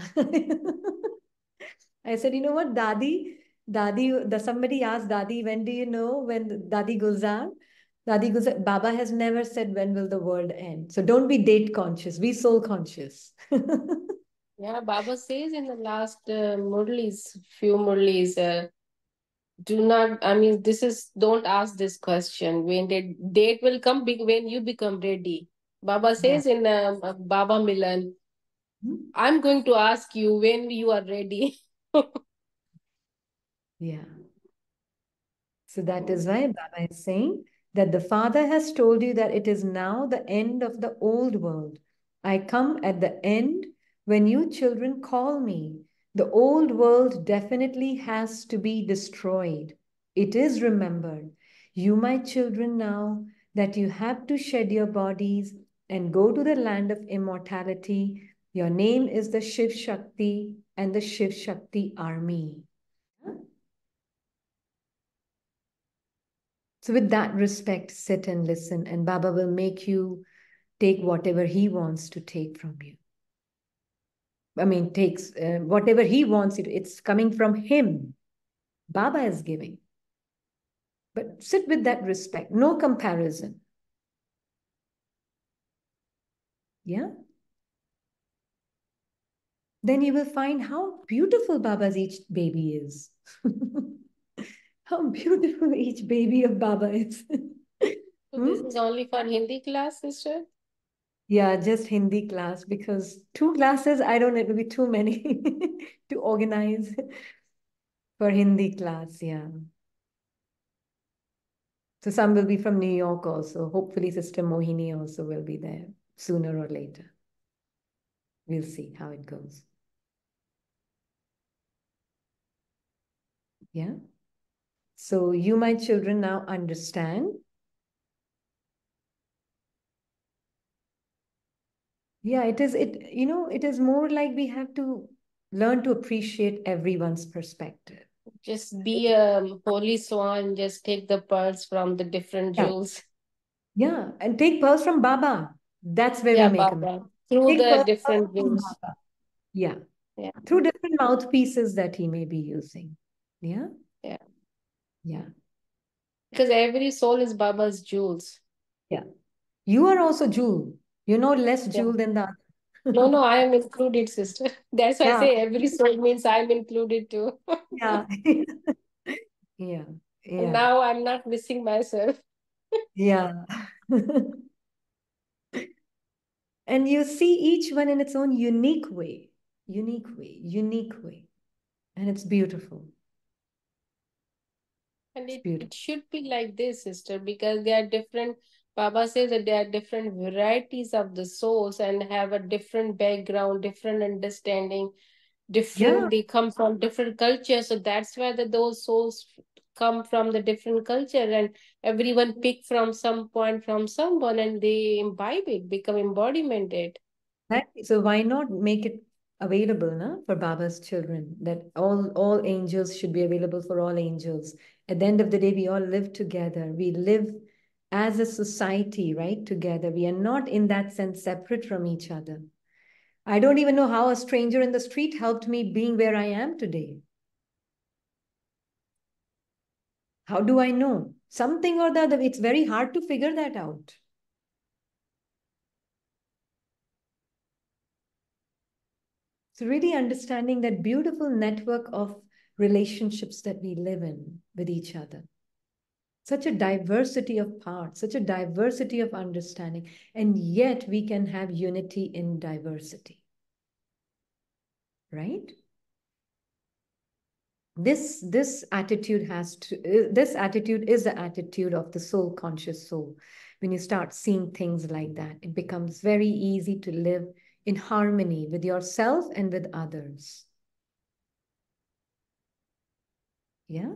I said, you know what, Dadi, somebody asked Dadi, when do you know when Dadi Gulzar? Dadi Gulzar, Baba has never said when will the world end. So don't be date conscious, be soul conscious. Yeah, Baba says in the last few Murlis, do not, I mean, don't ask this question. When the date will come, when you become ready. Baba Yeah. says in Baba Milan, Hmm? I'm going to ask you when you are ready. Yeah. So that is why Baba is saying that the Father has told you that it is now the end of the old world. I come at the end when you children call me. The old world definitely has to be destroyed. It is remembered. You, my children, now that you have to shed your bodies and go to the land of immortality. Your name is the Shiv Shakti and the Shiv Shakti army. So, with that respect, sit and listen, and Baba will make you take whatever he wants to take from you. I mean, takes whatever he wants you to, it's coming from him. Baba is giving. But sit with that respect, no comparison. Yeah? Then you will find how beautiful Baba's each baby is. How beautiful each baby of Baba is. So this Hmm? is only for Hindi class, sister? Yeah, just Hindi class because two classes, I don't know, it will be too many to organize for Hindi class. Yeah. So some will be from New York also. Hopefully, Sister Mohini also will be there sooner or later. We'll see how it goes. Yeah. So you, my children, now understand. Yeah, it is more like we have to learn to appreciate everyone's perspective. Just be a holy swan, just take the pearls from the different Yeah. jewels. Yeah. And take pearls from Baba. That's where we Yeah, make a mistake. Baba. Through Take the pearls different from jewels. Baba. Yeah. Yeah, Through different mouthpieces that he may be using. Yeah. yeah. Yeah. Because every soul is Baba's jewels. Yeah. You are also jewel. You're no less Yeah. jewel than the No, other. no, I am included, sister. That's why I Yeah. say every soul means I'm included too. Yeah. Yeah. And Yeah. now I'm not missing myself. Yeah. And you see each one in its own unique way, unique way, unique way. And it's beautiful. And It's it beautiful. should be like this, sister, because they are different. Baba says that there are different varieties of the souls and have a different background, different understanding, Yeah. different, they come from different cultures. So that's why those souls come from the different culture, and everyone pick from some point from someone and they imbibe it, become embodiment it. Exactly. So why not make it available, na, for Baba's children? That all angels should be available for all angels. At the end of the day, we all live together. We live as a society, right? Together. We are not in that sense separate from each other. I don't even know how a stranger in the street helped me being where I am today. How do I know? Something or the other. It's very hard to figure that out. So really understanding that beautiful network of relationships that we live in with each other. Such a diversity of parts, such a diversity of understanding, and yet we can have unity in diversity. Right? This attitude this attitude is the attitude of the soul conscious soul. When you start seeing things like that, it becomes very easy to live in harmony with yourself and with others. Yeah.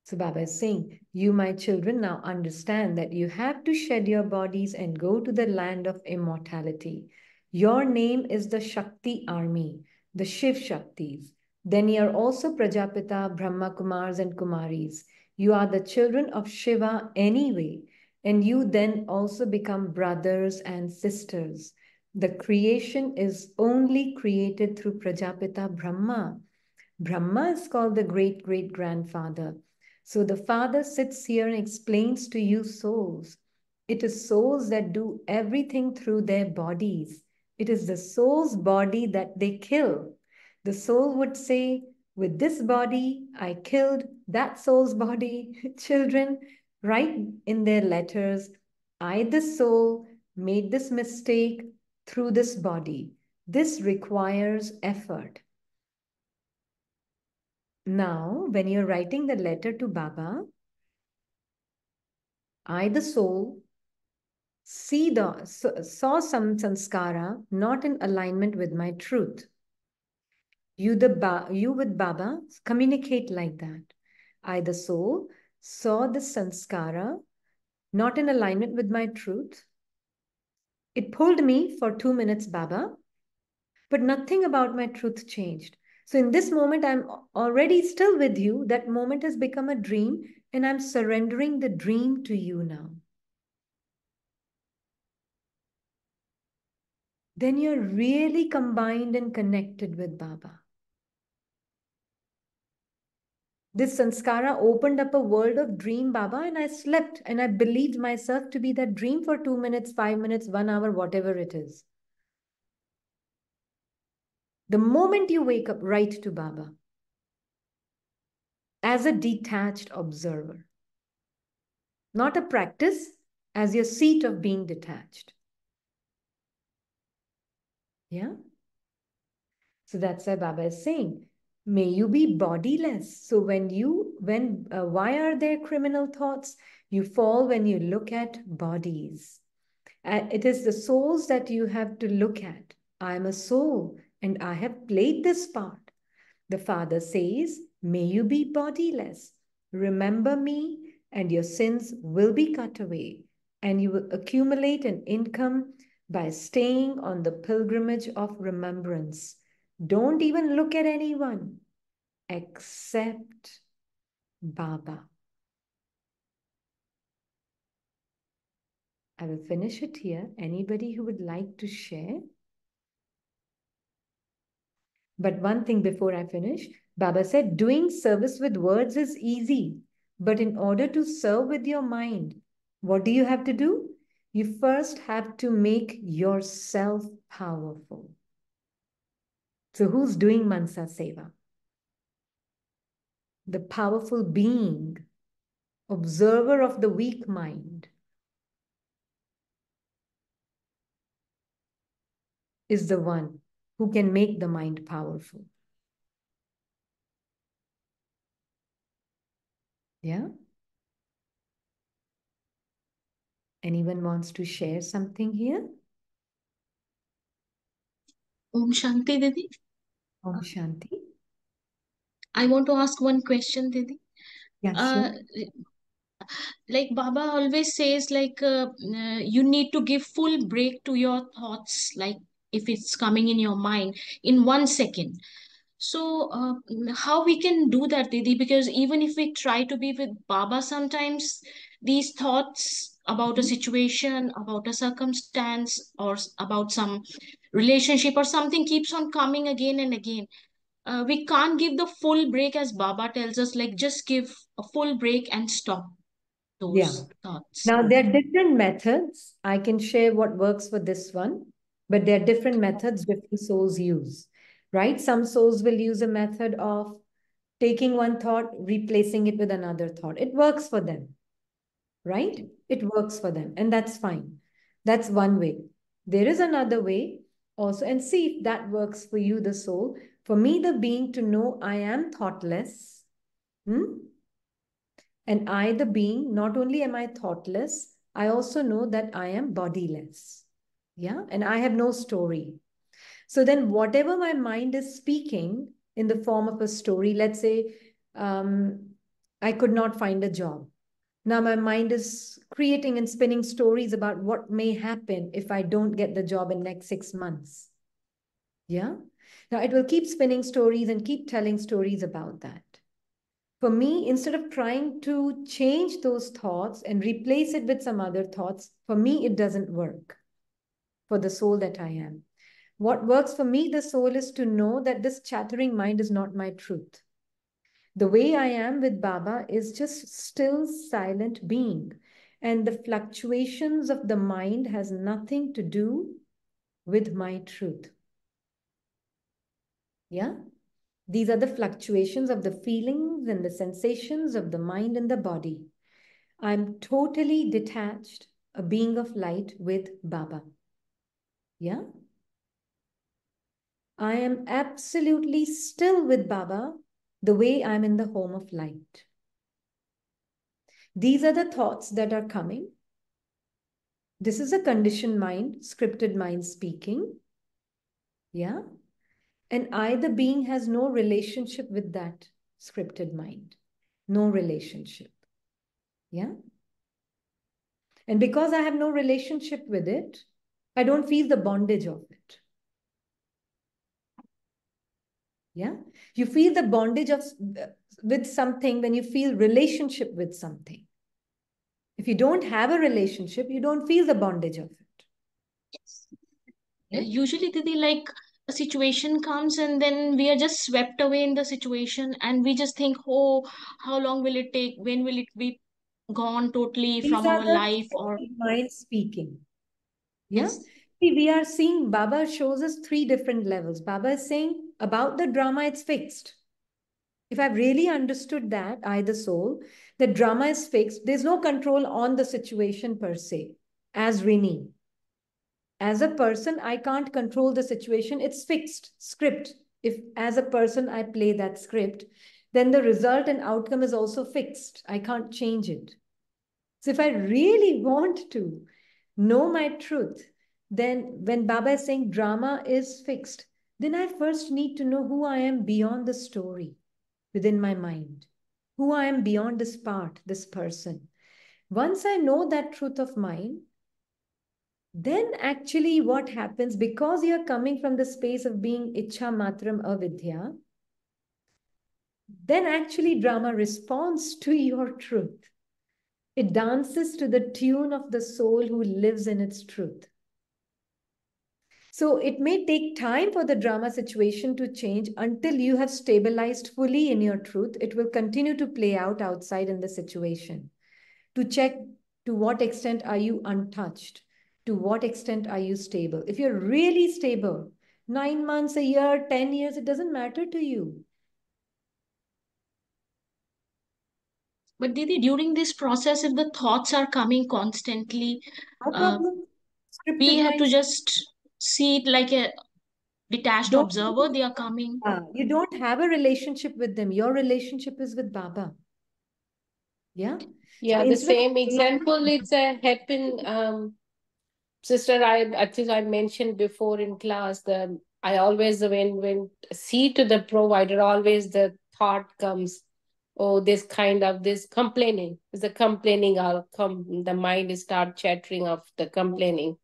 So Baba is saying, you, my children, now understand that you have to shed your bodies and go to the land of immortality. Your name is the Shakti army, the Shiv Shaktis. Then you are also Prajapita, Brahma Kumars and Kumaris. You are the children of Shiva anyway, and you then also become brothers and sisters. The creation is only created through Prajapita Brahma. Brahma is called the great-great-grandfather. So the father sits here and explains to you souls. It is souls that do everything through their bodies. It is the soul's body that they kill. The soul would say, with this body, I killed that soul's body. Children write in their letters, I, the soul, made this mistake through this body. This requires effort. Now, when you're writing the letter to Baba, I, the soul, saw some sanskara not in alignment with my truth. You with Baba communicate like that. I, the soul, saw the sanskara not in alignment with my truth. It pulled me for 2 minutes, Baba, but nothing about my truth changed. So in this moment, I'm already still with you. That moment has become a dream, and I'm surrendering the dream to you now. Then you're really combined and connected with Baba. This sanskara opened up a world of dream, Baba, and I slept and I believed myself to be that dream for 2 minutes, 5 minutes, 1 hour, whatever it is. The moment you wake up, write to Baba as a detached observer, not a practice, as your seat of being detached. Yeah? So that's why Baba is saying, may you be bodiless. So why are there criminal thoughts? You fall when you look at bodies. It is the souls that you have to look at. I am a soul and I have played this part. The Father says, may you be bodiless. Remember me and your sins will be cut away and you will accumulate an income by staying on the pilgrimage of remembrance. Don't even look at anyone except Baba. I will finish it here. Anybody who would like to share? But one thing before I finish, Baba said, doing service with words is easy. But in order to serve with your mind, what do you have to do? You first have to make yourself powerful. So who's doing Mansa Seva? The powerful being, observer of the weak mind, is the one who can make the mind powerful. Yeah? Anyone wants to share something here? Om Shanti, Didi. Om Shanti. I want to ask one question, Didi. Yeah, Uh, sure. like Baba always says, you need to give full break to your thoughts, like if it's coming in your mind in 1 second. So, how we can do that, Didi? Because even if we try to be with Baba, sometimes these thoughts about a situation, about a circumstance, or about some relationship or something keeps on coming again and again. We can't give the full break as Baba tells us, like just give a full break and stop Yeah. those thoughts. Now, there are different methods. I can share what works for this one. But there are different methods different souls use, right? Some souls will use a method of taking one thought, replacing it with another thought. It works for them, right? It works for them, and that's fine. That's one way. There is another way also, and see if that works for you, the soul. For me, the being, to know I am thoughtless. And I, the being, not only am I thoughtless, I also know that I am bodiless. Yeah, and I have no story. So then, whatever my mind is speaking in the form of a story, let's say I could not find a job. Now, my mind is creating and spinning stories about what may happen if I don't get the job in next 6 months. Yeah. Now, it will keep spinning stories and keep telling stories about that. For me, instead of trying to change those thoughts and replace it with some other thoughts, for me, it doesn't work for the soul that I am. What works for me, the soul, is to know that this chattering mind is not my truth. The way I am with Baba is just still, silent being. And the fluctuations of the mind has nothing to do with my truth. Yeah? These are the fluctuations of the feelings and the sensations of the mind and the body. I'm totally detached, a being of light with Baba. Yeah? I am absolutely still with Baba the way I'm in the home of light. These are the thoughts that are coming. This is a conditioned mind, scripted mind speaking. Yeah? And I, the being, has no relationship with that scripted mind. No relationship. Yeah? And because I have no relationship with it, I don't feel the bondage of it. Yeah? You feel the bondage of with something when you feel relationship with something. If you don't have a relationship, you don't feel the bondage of it. Yes. Yeah? Usually, Didi, like a situation comes and then we are just swept away in the situation and we just think, oh, how long will it take? When will it be gone totally These from are our the life? Or mind speaking. Yeah. yes, See, we are seeing Baba shows us three different levels. Baba is saying about the drama, it's fixed. If I've really understood that, I, the soul, the drama is fixed. There's no control on the situation per se, as Rini. As a person, I can't control the situation. It's fixed script. If as a person I play that script, then the result and outcome is also fixed. I can't change it. So if I really want to know my truth, then when Baba is saying drama is fixed, then I first need to know who I am beyond the story within my mind, who I am beyond this part, this person. Once I know that truth of mine, then actually what happens, because you're coming from the space of being Ichha Matram Avidya, then actually drama responds to your truth. It dances to the tune of the soul who lives in its truth. So it may take time for the drama situation to change until you have stabilized fully in your truth. It will continue to play out outside in the situation. To check to what extent are you untouched? To what extent are you stable? If you're really stable, 9 months, a year, 10 years, it doesn't matter to you. but Didi, during this process, if the thoughts are coming constantly, No uh, problem. we Scripted have to minds. just see it like a detached Don't, observer. They are coming. you don't have a relationship with them. Your relationship is with Baba. Yeah. So Yeah, the instead of same example, it's a happen. Sister, I think I mentioned before in class that I always when see to the provider, always the thought comes, oh, this kind of this complaining. Is the complaining, I'll come, the mind start chattering of the complaining.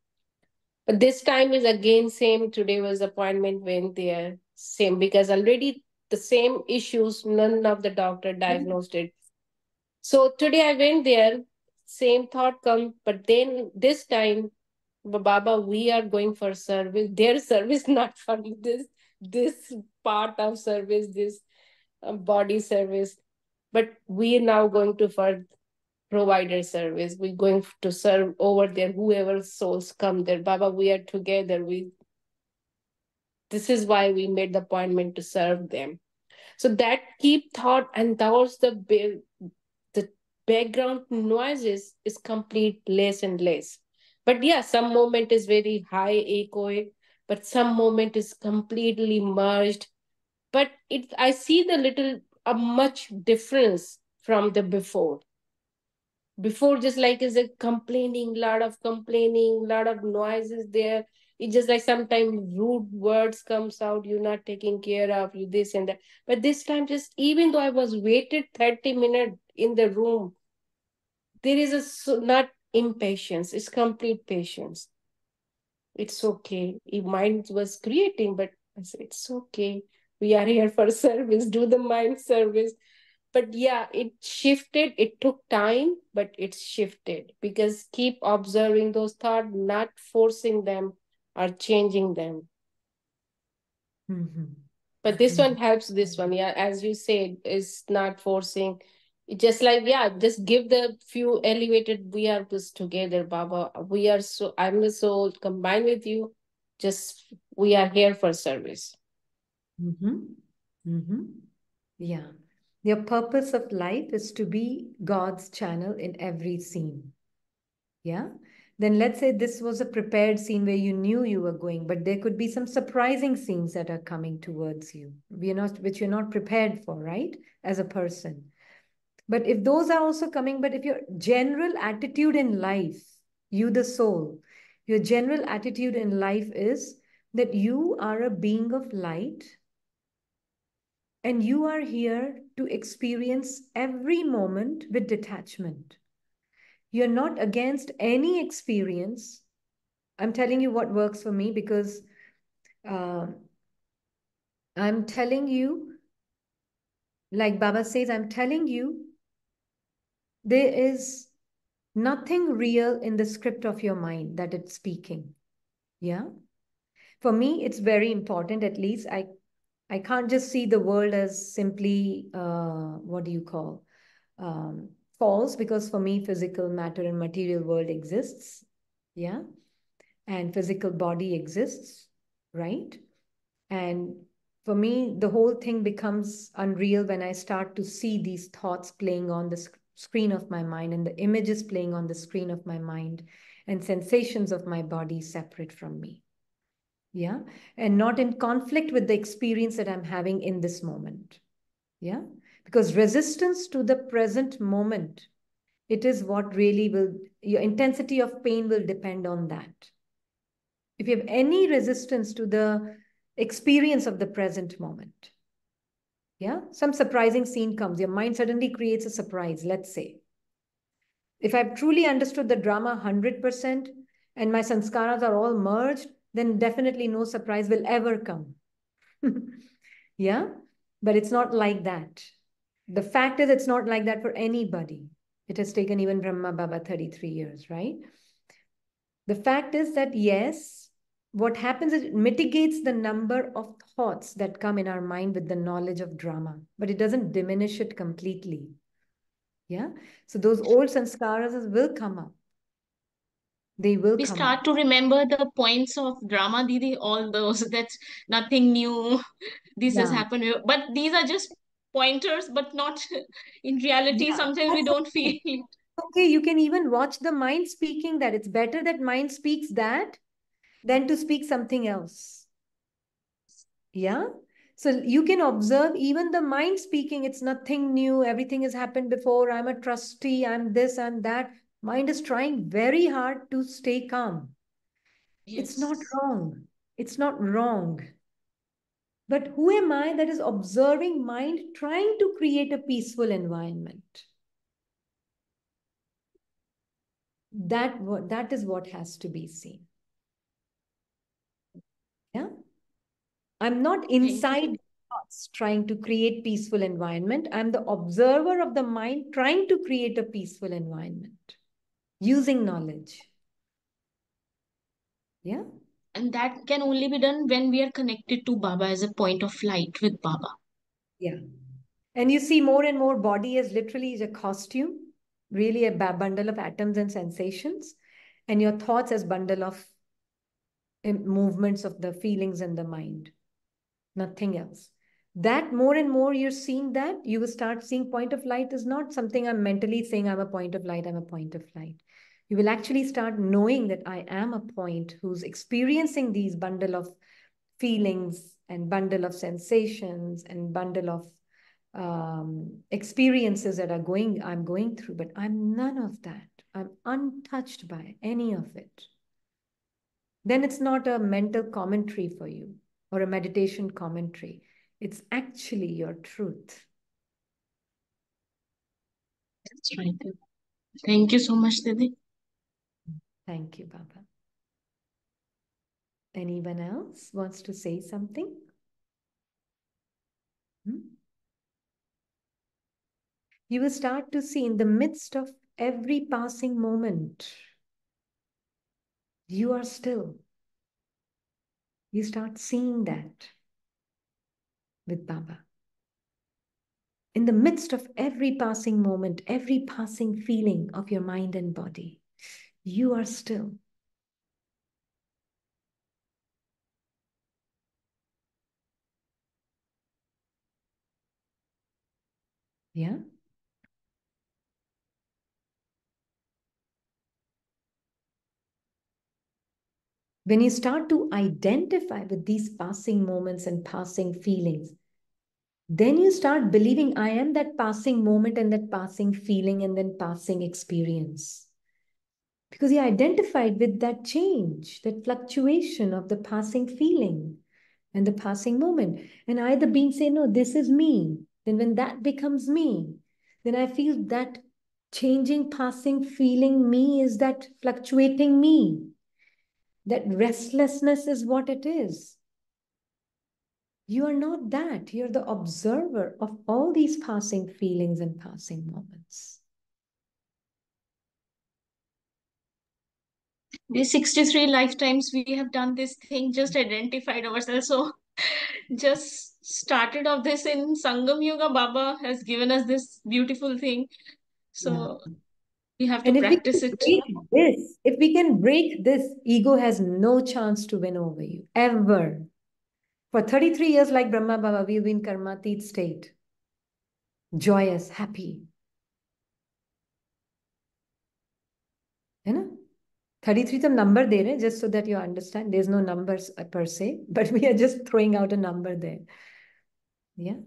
But this time is again same. Today was appointment went there. Same, because already the same issues, none of the doctor diagnosed it. So today I went there, same thought come, but then this time, Baba, we are going for service, their service, not for this part of service, this body service. But we are now going to for provider service. We're going to serve over there, whoever souls come there. Baba, we are together. This is why we made the appointment to serve them. So that keep thought, and that was the background noises is complete less and less. But yeah, some moment is very high echoey, but some moment is completely merged. But it, I see the little a much difference from the before. Before, just like is a complaining, lot of complaining, lot of noises there. It's just like sometimes rude words comes out, you're not taking care of you, this and that. But this time, just even though I was waited 30 minutes in the room, there is a not impatience, it's complete patience. It's okay. Mind was creating, but I said, it's okay. We are here for service, do the mind service. But yeah, it shifted. It took time, but it shifted because keep observing those thoughts, not forcing them or changing them. Mm-hmm. But this one helps, this one, yeah, as you said, is not forcing. It just like, yeah, just give the few elevated we are this together, Baba. We are so, I'm the soul combined with you. Just we are here for service. Mm-hmm. Mm-hmm. Yeah. Your purpose of life is to be God's channel in every scene. Yeah. Then let's say this was a prepared scene where you knew you were going, but there could be some surprising scenes that are coming towards you. Which you're not prepared for, right? As a person. But if those are also coming, but if your general attitude in life, you the soul, your general attitude in life is that you are a being of light and you are here to experience every moment with detachment. You're not against any experience. I'm telling you what works for me because uh, I'm telling you, like Baba says, I'm telling you, there is nothing real in the script of your mind that it's speaking. Yeah. For me, it's very important, at least. I can't just see the world as simply, what do you call, false, because for me, physical matter and material world exists. Yeah. And physical body exists, right? And for me, the whole thing becomes unreal when I start to see these thoughts playing on the screen of my mind and the images playing on the screen of my mind and sensations of my body separate from me. Yeah. And not in conflict with the experience that I'm having in this moment. Yeah. Because resistance to the present moment, it is what really will, your intensity of pain will depend on that. If you have any resistance to the experience of the present moment, yeah, some surprising scene comes, your mind suddenly creates a surprise, let's say. If I've truly understood the drama 100% and my sanskaras are all merged, then definitely no surprise will ever come. Yeah, but it's not like that. The fact is, it's not like that for anybody. It has taken even Brahma Baba 33 years, right? The fact is that, yes, what happens is it mitigates the number of thoughts that come in our mind with the knowledge of drama, but it doesn't diminish it completely. Yeah. So those old sanskaras will come up. They will We come up. start to remember the points of drama, Didi, all those. That's nothing new. This has Yeah. happened. But these are just pointers, but not in reality. Yeah. Sometimes we That's don't okay. feel it. Okay. You can even watch the mind speaking that. It's better that mind speaks that than to speak something else. Yeah. So you can observe even the mind speaking, it's nothing new. Everything has happened before. I'm a trustee. I'm this, I'm that. Mind is trying very hard to stay calm. It's not Yes. wrong. It's not wrong. But who am I that is observing mind trying to create a peaceful environment? That is what has to be seen. Yeah. I'm not Thank you. inside thoughts trying to create peaceful environment. I'm the observer of the mind trying to create a peaceful environment using knowledge. Yeah. And that can only be done when we are connected to Baba as a point of light with Baba. Yeah. And you see more and more body as literally a costume, really a bundle of atoms and sensations, and your thoughts as bundle of movements of the feelings and the mind. nothing else. That more and more you're seeing that, you will start seeing point of light is not something I'm mentally saying I'm a point of light, I'm a point of light. You will actually start knowing that I am a point who's experiencing these bundle of feelings and bundle of sensations and bundle of experiences that I'm going through, but I'm none of that. I'm untouched by any of it. Then it's not a mental commentary for you or a meditation commentary. It's actually your truth. That's right. Thank you so much, Didi. Thank you, Baba. Anyone else wants to say something? You will start to see in the midst of every passing moment, you are still. You start seeing that with Baba. In the midst of every passing moment, every passing feeling of your mind and body, you are still. Yeah? When you start to identify with these passing moments and passing feelings, then you start believing I am that passing moment and that passing feeling and then passing experience. Because you identified with that change, that fluctuation of the passing feeling and the passing moment. And either being say, no, this is me. Then when that becomes me, then I feel that changing, passing feeling me is that fluctuating me. That restlessness is what it is. You are not that. You're the observer of all these passing feelings and passing moments. These 63 lifetimes we have done this thing, just identified ourselves. So just started off this in Sangam Yoga. Baba has given us this beautiful thing. So we have to And practice it. if we can break this, ego has no chance to win over you, ever. For 33 years, like Brahma Baba, we've been karmatit state. Joyous, happy. You know? 33 to number there, just so that you understand. There's no numbers per se, but we are just throwing out a number there. Yeah.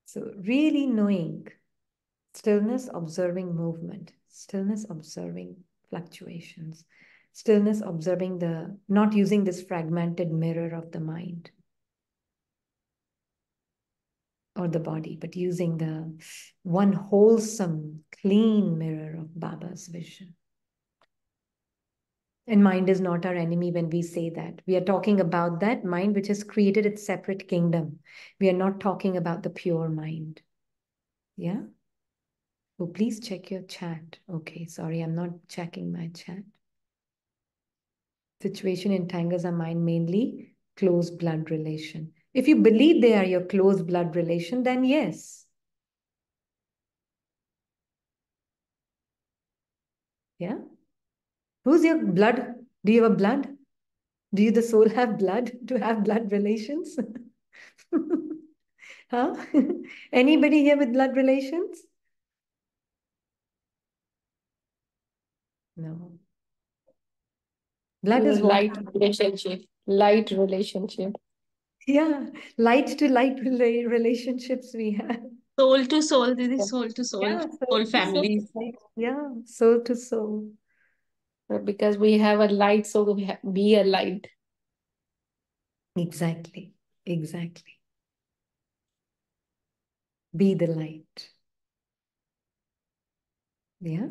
So really knowing stillness, observing movement, stillness, observing fluctuations, stillness, observing not using this fragmented mirror of the mind or the body, but using the one wholesome, clean mirror of Baba's vision. And mind is not our enemy when we say that. We are talking about that mind which has created its separate kingdom. We are not talking about the pure mind. Yeah? Oh, please check your chat. Okay, sorry, I'm not checking my chat. Situation entangles our mind mainly close blood relation. If you believe they are your close blood relation, then yes. Yeah? Who's your blood? Do you have a blood? Do you, the soul, have blood to have blood relations? Huh? Anybody here with blood relations? No. Blood is Light relationship. Light relationship. yeah, light to light relationships we have. Soul to soul, Didi, soul to soul, Yeah, whole soul to soul. families. Yeah, soul to soul. Because we have a light, so we be a light. Exactly. Exactly. Be the light. Yeah.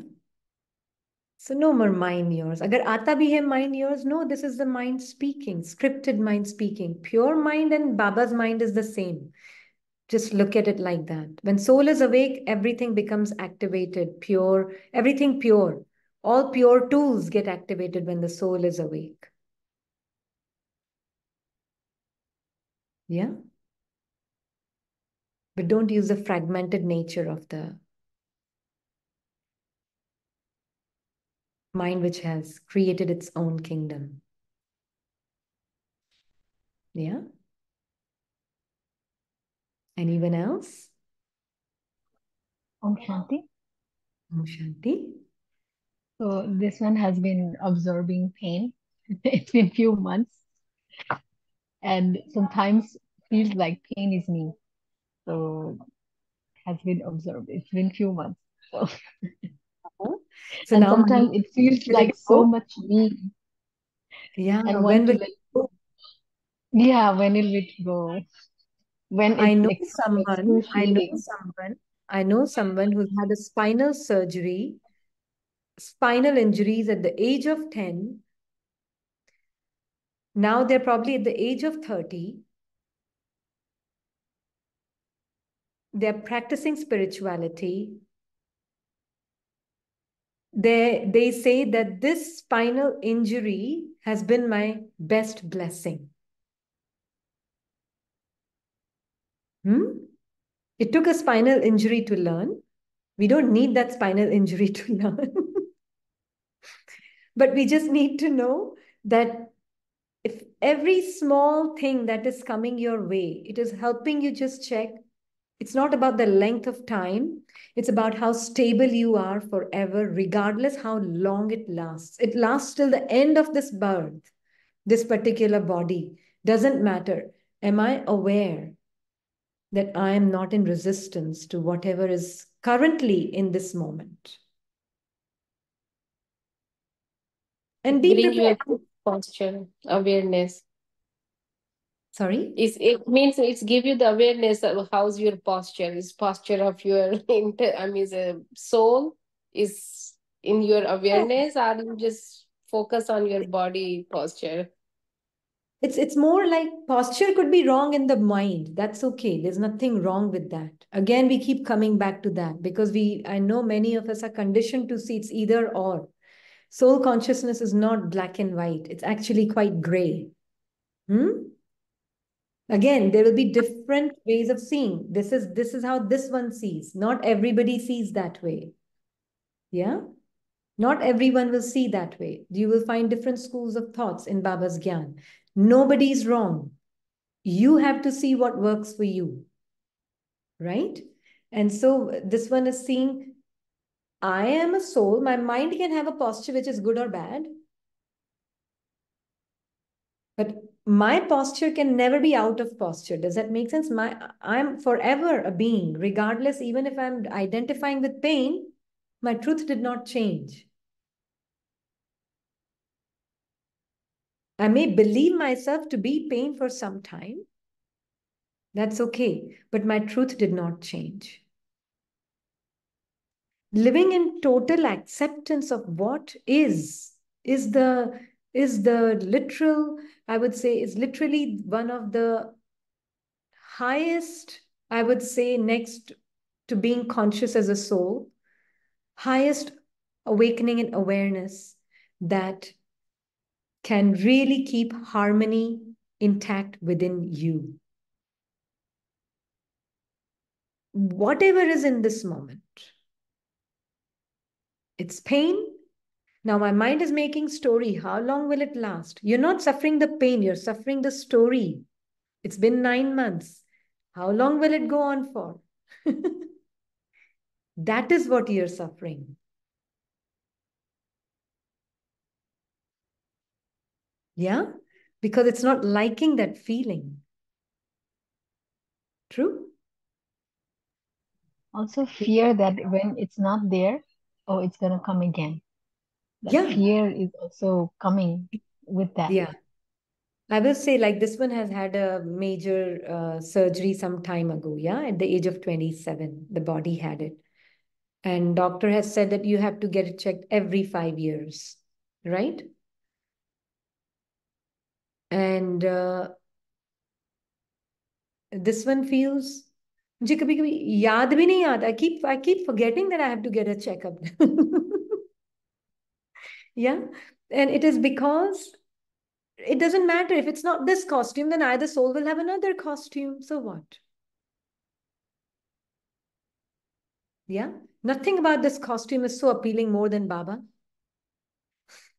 So no more mind yours. Agar aata bhi hai mind yours, no, this is the mind speaking, scripted mind speaking. Pure mind and Baba's mind is the same. Just look at it like that. When soul is awake, everything becomes activated, pure, everything pure. All pure tools get activated when the soul is awake. Yeah? But don't use the fragmented nature of the mind which has created its own kingdom. Yeah. Anyone else? Om Shanti. Om Shanti. So this one has been absorbing pain. It's been few months, and sometimes feels like pain is me. So has been observed. It's been few months. So, So and now, sometimes it feels will it like so go? much me Yeah. and When want to will it let go? yeah, when will it go? When I it's know someone. I know excruciating. someone. I know someone who's had a spinal surgery, spinal injuries at the age of 10. Now they're probably at the age of 30. They're practicing spirituality. They say that this spinal injury has been my best blessing. It took a spinal injury to learn. We don't need that spinal injury to learn. But we just need to know that if every small thing that is coming your way, it is helping you just check. It's not about the length of time. It's about how stable you are forever, regardless how long it lasts. It lasts till the end of this birth, this particular body. Doesn't matter. Am I aware that I am not in resistance to whatever is currently in this moment? And be Bring your prepared. posture, awareness. Sorry? It means it's give you the awareness of how's your posture. Is posture of your soul is in your awareness, or you just focus on your body posture? It's more like posture could be wrong in the mind. That's okay. There's nothing wrong with that. Again, we keep coming back to that because I know many of us are conditioned to see it's either or. Soul consciousness is not black and white. It's actually quite gray. Again, there will be different ways of seeing. This is how this one sees. Not everybody sees that way. Yeah. Not everyone will see that way. You will find different schools of thoughts in Baba's Gyan. Nobody's wrong. You have to see what works for you, right? And so this one is seeing, I am a soul. My mind can have a posture which is good or bad, but my posture can never be out of posture. Does that make sense? I'm forever a being, regardless, even if I'm identifying with pain, my truth did not change. I may believe myself to be pain for some time. That's okay. But my truth did not change. Living in total acceptance of what is the literal, I would say, is literally one of the highest, I would say, next to being conscious as a soul, highest awakening and awareness that can really keep harmony intact within you. Whatever is in this moment, it's pain. Now my mind is making story. How long will it last? You're not suffering the pain, you're suffering the story. It's been 9 months. How long will it go on for? That is what you're suffering. Yeah? Because it's not liking that feeling. True? Also fear that when it's not there, oh, it's gonna come again. That Yeah. fear is also coming with that. Yeah. I will say, like, this one has had a major surgery some time ago. Yeah. At the age of 27, the body had it. And doctor has said that you have to get it checked every 5 years. Right? And this one feels मुझे कभी कभी याद भी नहीं आता. I keep forgetting that I have to get a checkup. Yeah. And it is because it doesn't matter if it's not this costume, then either soul will have another costume. So what? Yeah. Nothing about this costume is so appealing more than Baba.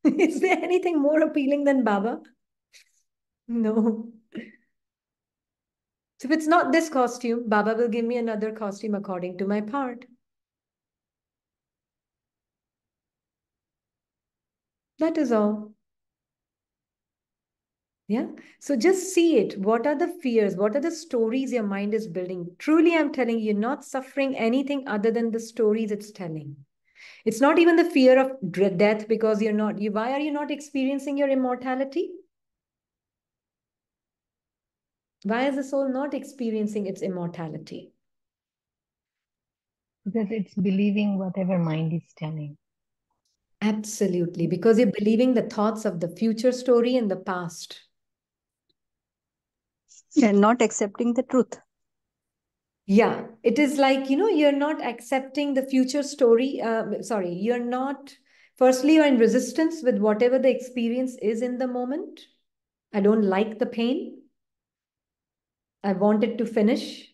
Is there anything more appealing than Baba? No. So if it's not this costume, Baba will give me another costume according to my part. That is all. Yeah. So just see it. What are the fears? What are the stories your mind is building? Truly, I'm telling you, you're not suffering anything other than the stories it's telling. It's not even the fear of death because you're not, why are you not experiencing your immortality? Why is the soul not experiencing its immortality? Because it's believing whatever mind is telling. Absolutely, because you're believing the thoughts of the future story and the past. And not accepting the truth. Yeah, it is like, you're not accepting the future story. Sorry, you're not, firstly, you're in resistance with whatever the experience is in the moment. I don't like the pain. I want it to finish.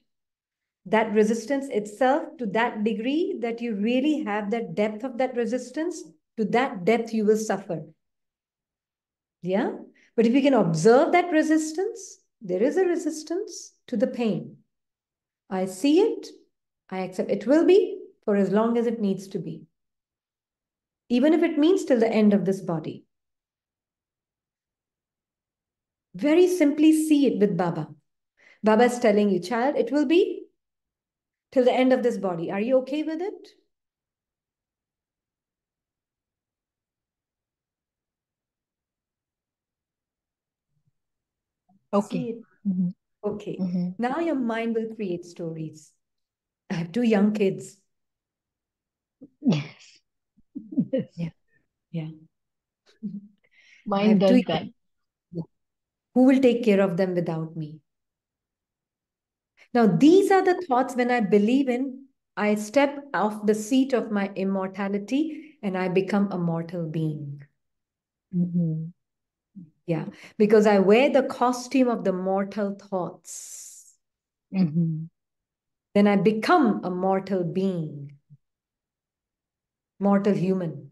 That resistance itself to that degree that you really have that depth of that resistance, to that depth you will suffer. Yeah. But if you can observe that resistance, there is a resistance to the pain. I see it, I accept it will be for as long as it needs to be. Even if it means till the end of this body. Very simply see it with Baba. Baba is telling you, child, it will be till the end of this body. Are you okay with it? Okay. See it. Mm-hmm. Okay. Mm-hmm. Now your mind will create stories. I have two young kids. Yes. Yes. Yeah. Yeah. I Mine have does two. that. Who will take care of them without me? Now, these are the thoughts when I believe in, I step off the seat of my immortality and I become a mortal being. Mm-hmm. Yeah, because I wear the costume of the mortal thoughts. Mm-hmm. Then I become a mortal being, mortal human.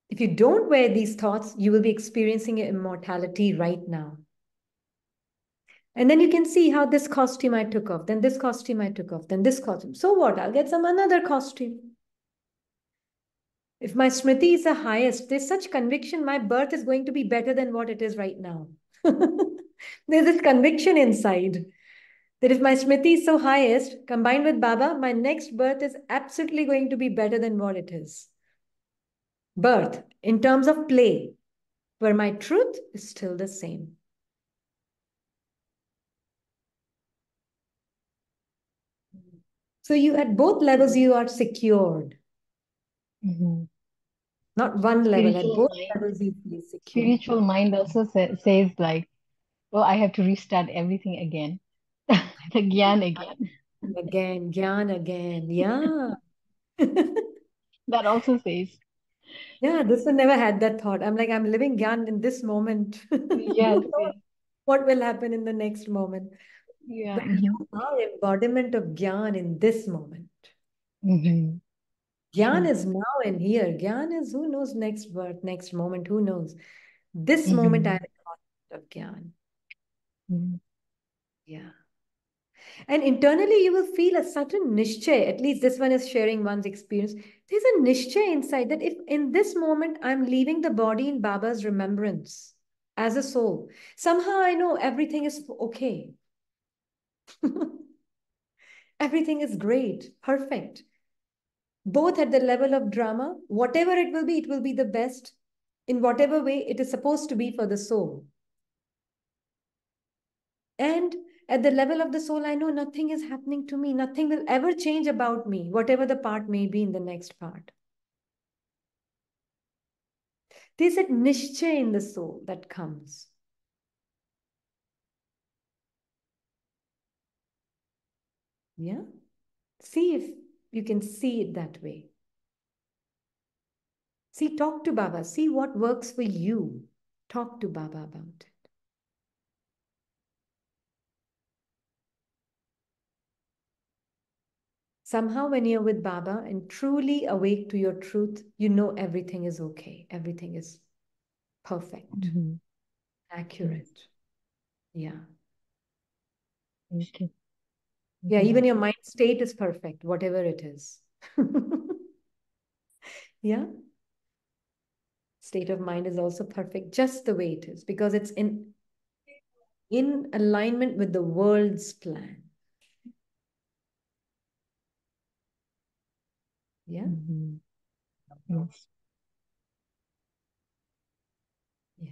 If you don't wear these thoughts, you will be experiencing your immortality right now. And then you can see how this costume I took off, then this costume I took off, then this costume. So what? I'll get some another costume. If my Smriti is the highest, there's such conviction my birth is going to be better than what it is right now. There's this conviction inside that if my Smriti is so highest, combined with Baba, my next birth is absolutely going to be better than what it is. Birth, in terms of play, where my truth is still the same. So you at both levels, you are secured. Mm-hmm. Not one level, at Spiritual both mind. levels you feel secure. Spiritual mind also says like, oh, I have to restart everything again. The gyan again. Again, Gyan again. Yeah. That also says. Yeah, this one never had that thought. I'm like, I'm living Gyan in this moment. Yes, Who knows yes. what will happen in the next moment? Yeah. But you are embodiment of Gyan in this moment. Mm-hmm. Gyan True. is now and here. Gyan is who knows next birth, next moment, who knows? This moment Mm-hmm. I'm in concept of Gyan. Mm-hmm. Yeah. And internally, you will feel a certain nischay. At least this one is sharing one's experience. There's a nischay inside that if in this moment I'm leaving the body in Baba's remembrance as a soul, somehow I know everything is okay. Everything is great, perfect. Both at the level of drama, whatever it will be the best in whatever way it is supposed to be for the soul. And at the level of the soul, I know nothing is happening to me. Nothing will ever change about me, whatever the part may be in the next part. There's that nischay in the soul that comes. Yeah? See if you can see it that way. See, talk to Baba. See what works for you. Talk to Baba about it. Somehow, when you're with Baba and truly awake to your truth, you know everything is okay. Everything is perfect, Mm-hmm. accurate. Yeah. Thank you. Yeah, even your mind state is perfect, whatever it is. Yeah. State of mind is also perfect, just the way it is, because it's in alignment with the world's plan. Yeah. Yes. Yeah.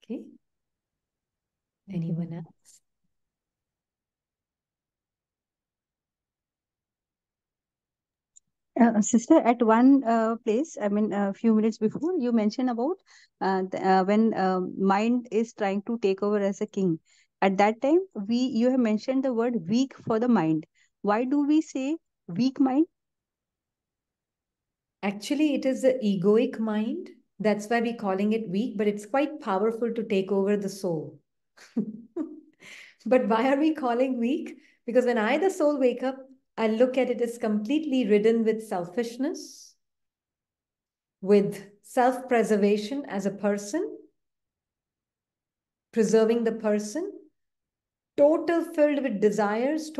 Okay. Anyone else? Sister, at one place, I mean, a few minutes before, you mentioned about when mind is trying to take over as a king. At that time, you have mentioned the word weak for the mind. Why do we say weak mind? Actually, it is the egoic mind. That's why we're calling it weak, but it's quite powerful to take over the soul. But why are we calling weak? Because when I, the soul, wake up, I look at it as completely ridden with selfishness, with self-preservation as a person, preserving the person, totally filled with desires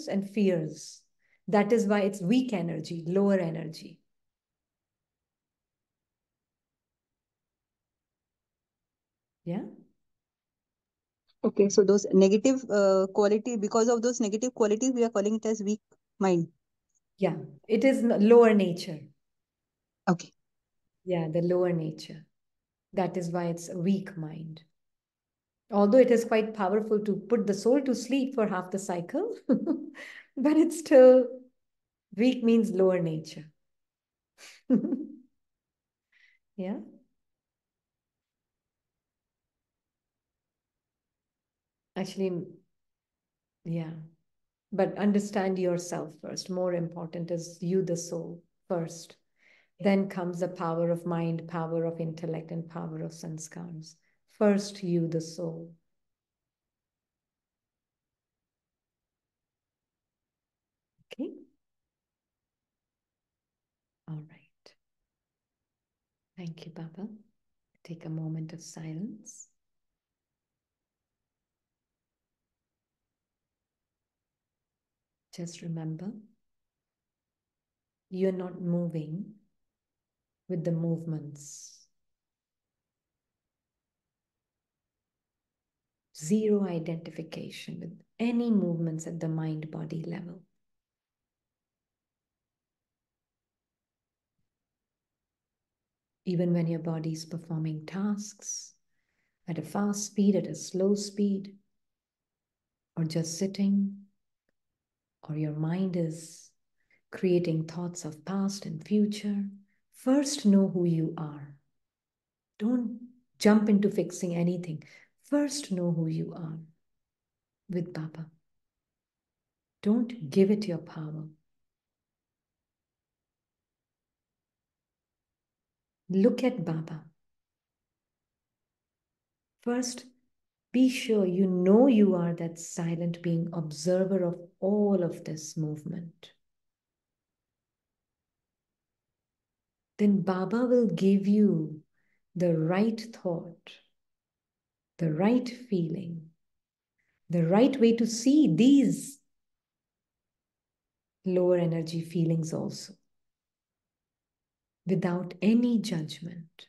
and fears. That is why it's weak energy, lower energy. Yeah. Okay, so those negative quality, because of those negative qualities, we are calling it as weak mind. Yeah, it is lower nature. Okay. Yeah, the lower nature. That is why it's a weak mind. Although it is quite powerful to put the soul to sleep for half the cycle, but it's still weak means lower nature. Yeah. Actually, yeah. But understand yourself first. More important is you, the soul, first. Then comes the power of mind, power of intellect, and power of sanskars. First, you, the soul. Okay. All right. Thank you, Baba. Take a moment of silence. Just remember, you're not moving with the movements. Zero identification with any movements at the mind-body level. Even when your body is performing tasks at a fast speed, at a slow speed, or just sitting, or your mind is creating thoughts of past and future, first know who you are. Don't jump into fixing anything. First know who you are with Baba. Don't give it your power. Look at Baba. First, be sure you know you are that silent being, observer of all of this movement. Then Baba will give you the right thought, the right feeling, the right way to see these lower energy feelings also, without any judgment,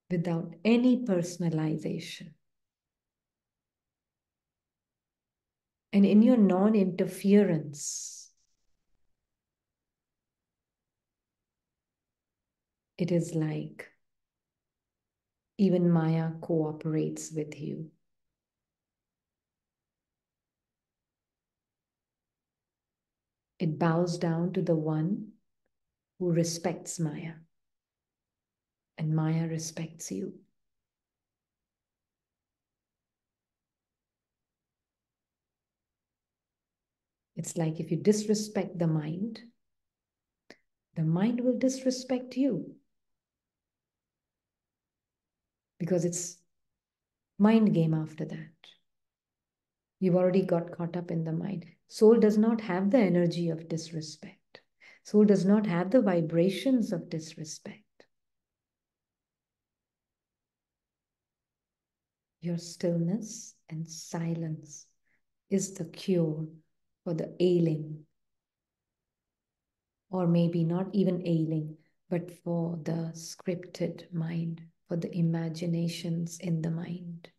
without any personalization. And in your non-interference, it is like even Maya cooperates with you. It bows down to the one who respects Maya, and Maya respects you. It's like if you disrespect the mind will disrespect you, because it's mind game after that. You've already got caught up in the mind. Soul does not have the energy of disrespect. Soul does not have the vibrations of disrespect. Your stillness and silence is the cure for the ailing, or maybe not even ailing, but for the scripted mind, for the imaginations in the mind.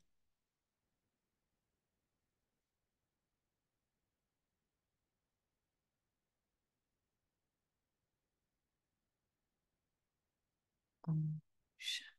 Om Shanti.